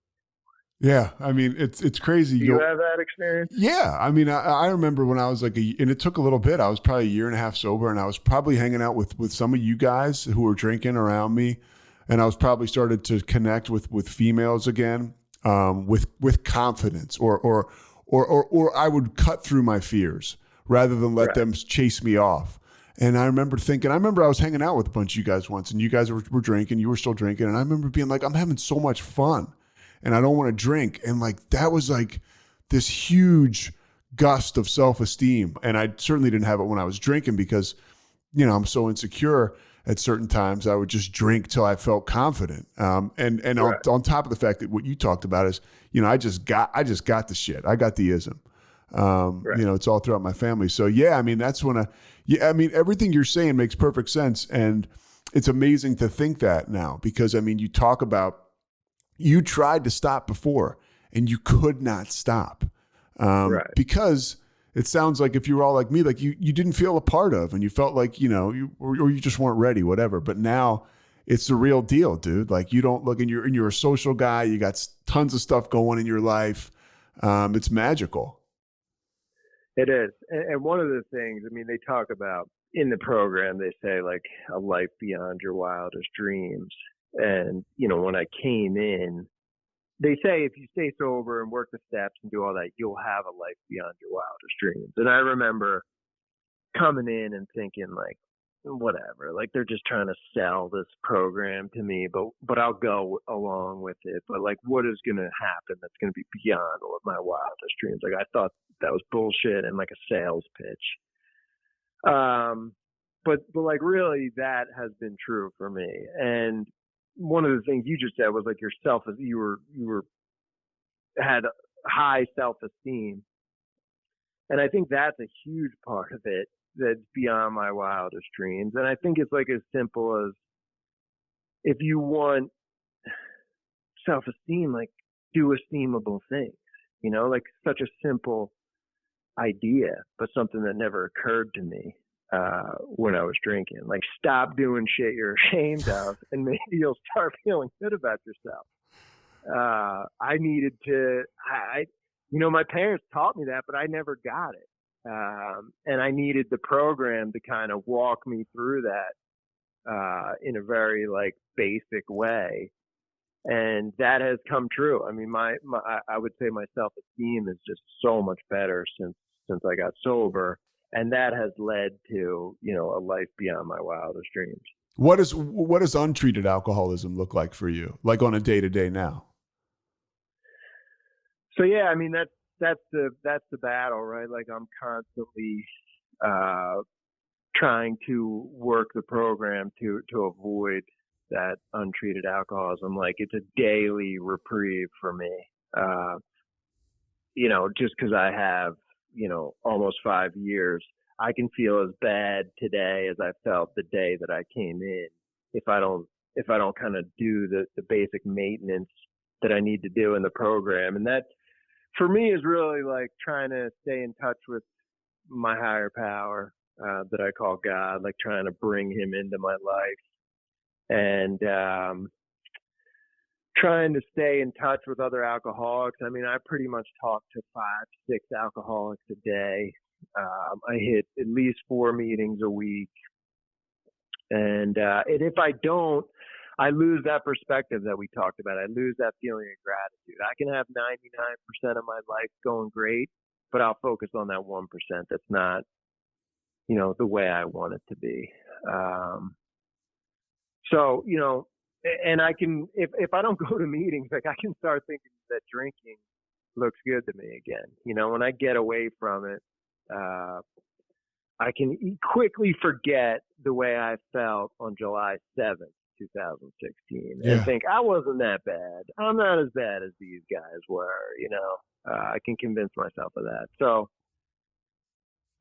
Yeah, I mean, it's crazy. Do you have that experience? Yeah, I mean, I remember when I was like, and it took a little bit. I was probably 1.5 years sober, and I was probably hanging out with some of you guys who were drinking around me, and I was probably started to connect with females again, with confidence, or I would cut through my fears rather than let them chase me off. And I remember I was hanging out with a bunch of you guys once, and you guys were drinking, you were still drinking, and I remember being like, I'm having so much fun. And I don't want to drink. And like, that was like this huge gust of self-esteem. And I certainly didn't have it when I was drinking because, I'm so insecure at certain times. I would just drink till I felt confident. And on top of the fact that what you talked about is, I just got the shit. I got the ism. It's all throughout my family. So yeah, I mean, that's when everything you're saying makes perfect sense. And it's amazing to think that now, because I mean, you talk about, you tried to stop before and you could not stop because it sounds like if you were all like me, like you didn't feel a part of, and you felt like, or you just weren't ready, whatever. But now it's the real deal, dude. Like, you don't look, and you're a social guy. You got tons of stuff going in your life. It's magical. It is. And one of the things, I mean, they talk about in the program, they say like a life beyond your wildest dreams. And, when I came in, they say if you stay sober and work the steps and do all that, you'll have a life beyond your wildest dreams. And I remember coming in and thinking like, whatever, like they're just trying to sell this program to me, but I'll go along with it. But like, what is going to happen that's going to be beyond all of my wildest dreams? Like, I thought that was bullshit and like a sales pitch. But like, really, that has been true for me. And one of the things you just said was like yourself, as you were had high self-esteem. And I think that's a huge part of it that's beyond my wildest dreams. And I think it's like as simple as, if you want self-esteem, like, do esteemable things, like such a simple idea, but something that never occurred to me when I was drinking. Like, stop doing shit you're ashamed of, and maybe you'll start feeling good about yourself. I needed to, my parents taught me that, but I never got it. And I needed the program to kind of walk me through that in a very like basic way. And that has come true. I mean, I would say my self-esteem is just so much better since I got sober. And that has led to, a life beyond my wildest dreams. What does untreated alcoholism look like for you? Like on a day-to-day now? So yeah, I mean, that's the battle, right? Like, I'm constantly trying to work the program to avoid that untreated alcoholism. Like, it's a daily reprieve for me. Just because I have, almost 5 years, I can feel as bad today as I felt the day that I came in if I don't kind of do the basic maintenance that I need to do in the program. And that, for me, is really like trying to stay in touch with my higher power that I call God, like trying to bring him into my life, and trying to stay in touch with other alcoholics. I mean, I pretty much talk to 5-6 alcoholics a day. I hit at least 4 meetings a week. And if I don't, I lose that perspective that we talked about. I lose that feeling of gratitude. I can have 99% of my life going great, but I'll focus on that 1% that's not, the way I want it to be. So, and I can, if I don't go to meetings, like, I can start thinking that drinking looks good to me again. When I get away from it, I can quickly forget the way I felt on July 7th, 2016, and think I wasn't that bad. I'm not as bad as these guys were, I can convince myself of that. So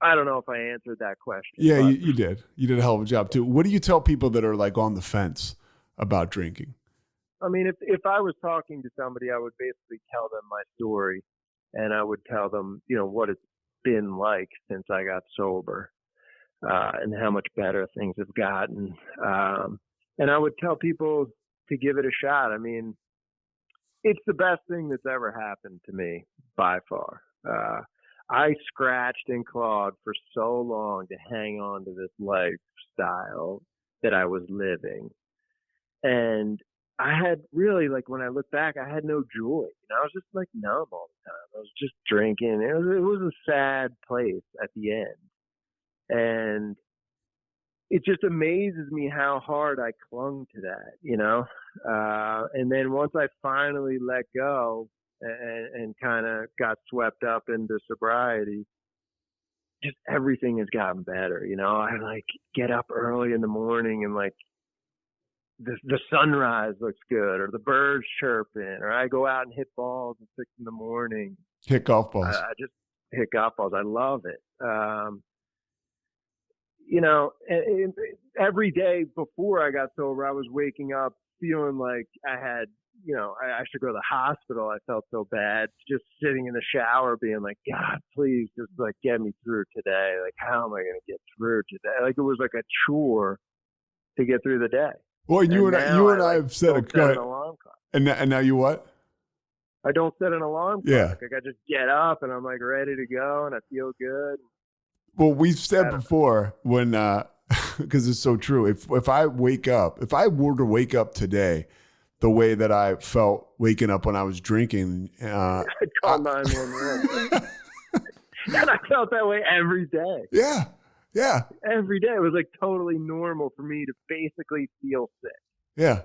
I don't know if I answered that question. Yeah, you did. You did a hell of a job too. What do you tell people that are like on the fence about drinking? I mean, if I was talking to somebody, I would basically tell them my story, and I would tell them, what it's been like since I got sober, and how much better things have gotten. And I would tell people to give it a shot. I mean, it's the best thing that's ever happened to me by far. I scratched and clawed for so long to hang on to this lifestyle that I was living. And I had really, like, when I look back, I had no joy. I was just like numb all the time. I was just drinking. It was a sad place at the end. And it just amazes me how hard I clung to that, and then once I finally let go and kind of got swept up into sobriety, just everything has gotten better. I like get up early in the morning and like the sunrise looks good, or the birds chirping, or I go out and hit balls at 6 a.m. Hit golf balls. I just hit golf balls. I love it. Every day before I got sober, I was waking up feeling like I had, I should go to the hospital. I felt so bad, just sitting in the shower being like, God, please just like get me through today. Like, how am I going to get through today? Like, it was like a chore to get through the day. Well, you and I have set an alarm clock. And now you what? I don't set an alarm clock. Yeah. Like, I just get up and I'm like ready to go and I feel good. Well, we've said before when, because it's so true. If I were to wake up today the way that I felt waking up when I was drinking, I'd call 911. And I felt that way every day. Yeah. Yeah. Every day. It was like totally normal for me to basically feel sick. Yeah.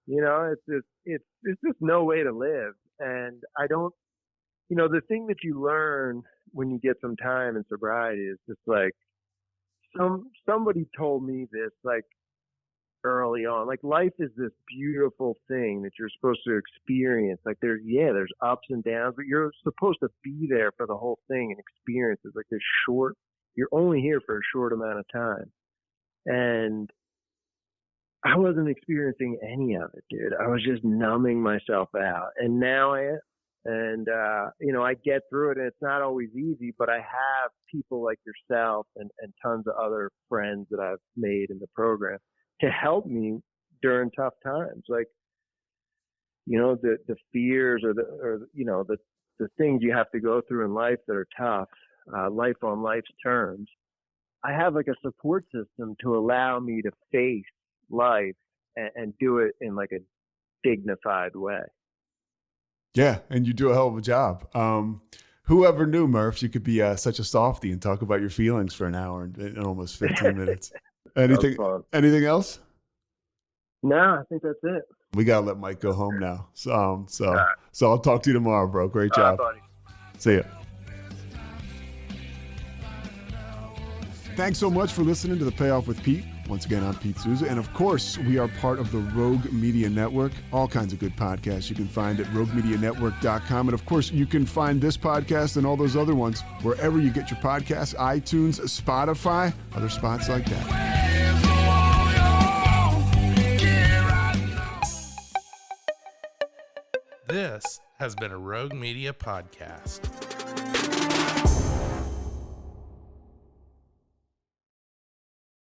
It's just no way to live. And I don't, the thing that you learn when you get some time in sobriety is just like, somebody told me this, like, early on. Like, life is this beautiful thing that you're supposed to experience. Like, there's ups and downs, but you're supposed to be there for the whole thing and experience it. Like, you're only here for a short amount of time. And I wasn't experiencing any of it, dude. I was just numbing myself out. And now I am. And, I get through it, and it's not always easy, but I have people like yourself and tons of other friends that I've made in the program to help me during tough times. Like, the fears or the things you have to go through in life that are tough, life on life's terms. I have like a support system to allow me to face life and do it in like a dignified way. Yeah, and you do a hell of a job. Whoever knew, Murph, you could be such a softie and talk about your feelings for an hour and almost 15 minutes. Anything else? No, I think that's it. We gotta let Mike go home now. So I'll talk to you tomorrow, bro. Great job. Buddy. See ya. Thanks so much for listening to the Payoff with Pete. Once again, I'm Pete Souza. And of course, we are part of the Rogue Media Network. All kinds of good podcasts you can find at roguemedianetwork.com. And of course, you can find this podcast and all those other ones wherever you get your podcasts, iTunes, Spotify, other spots like that. This has been a Rogue Media podcast.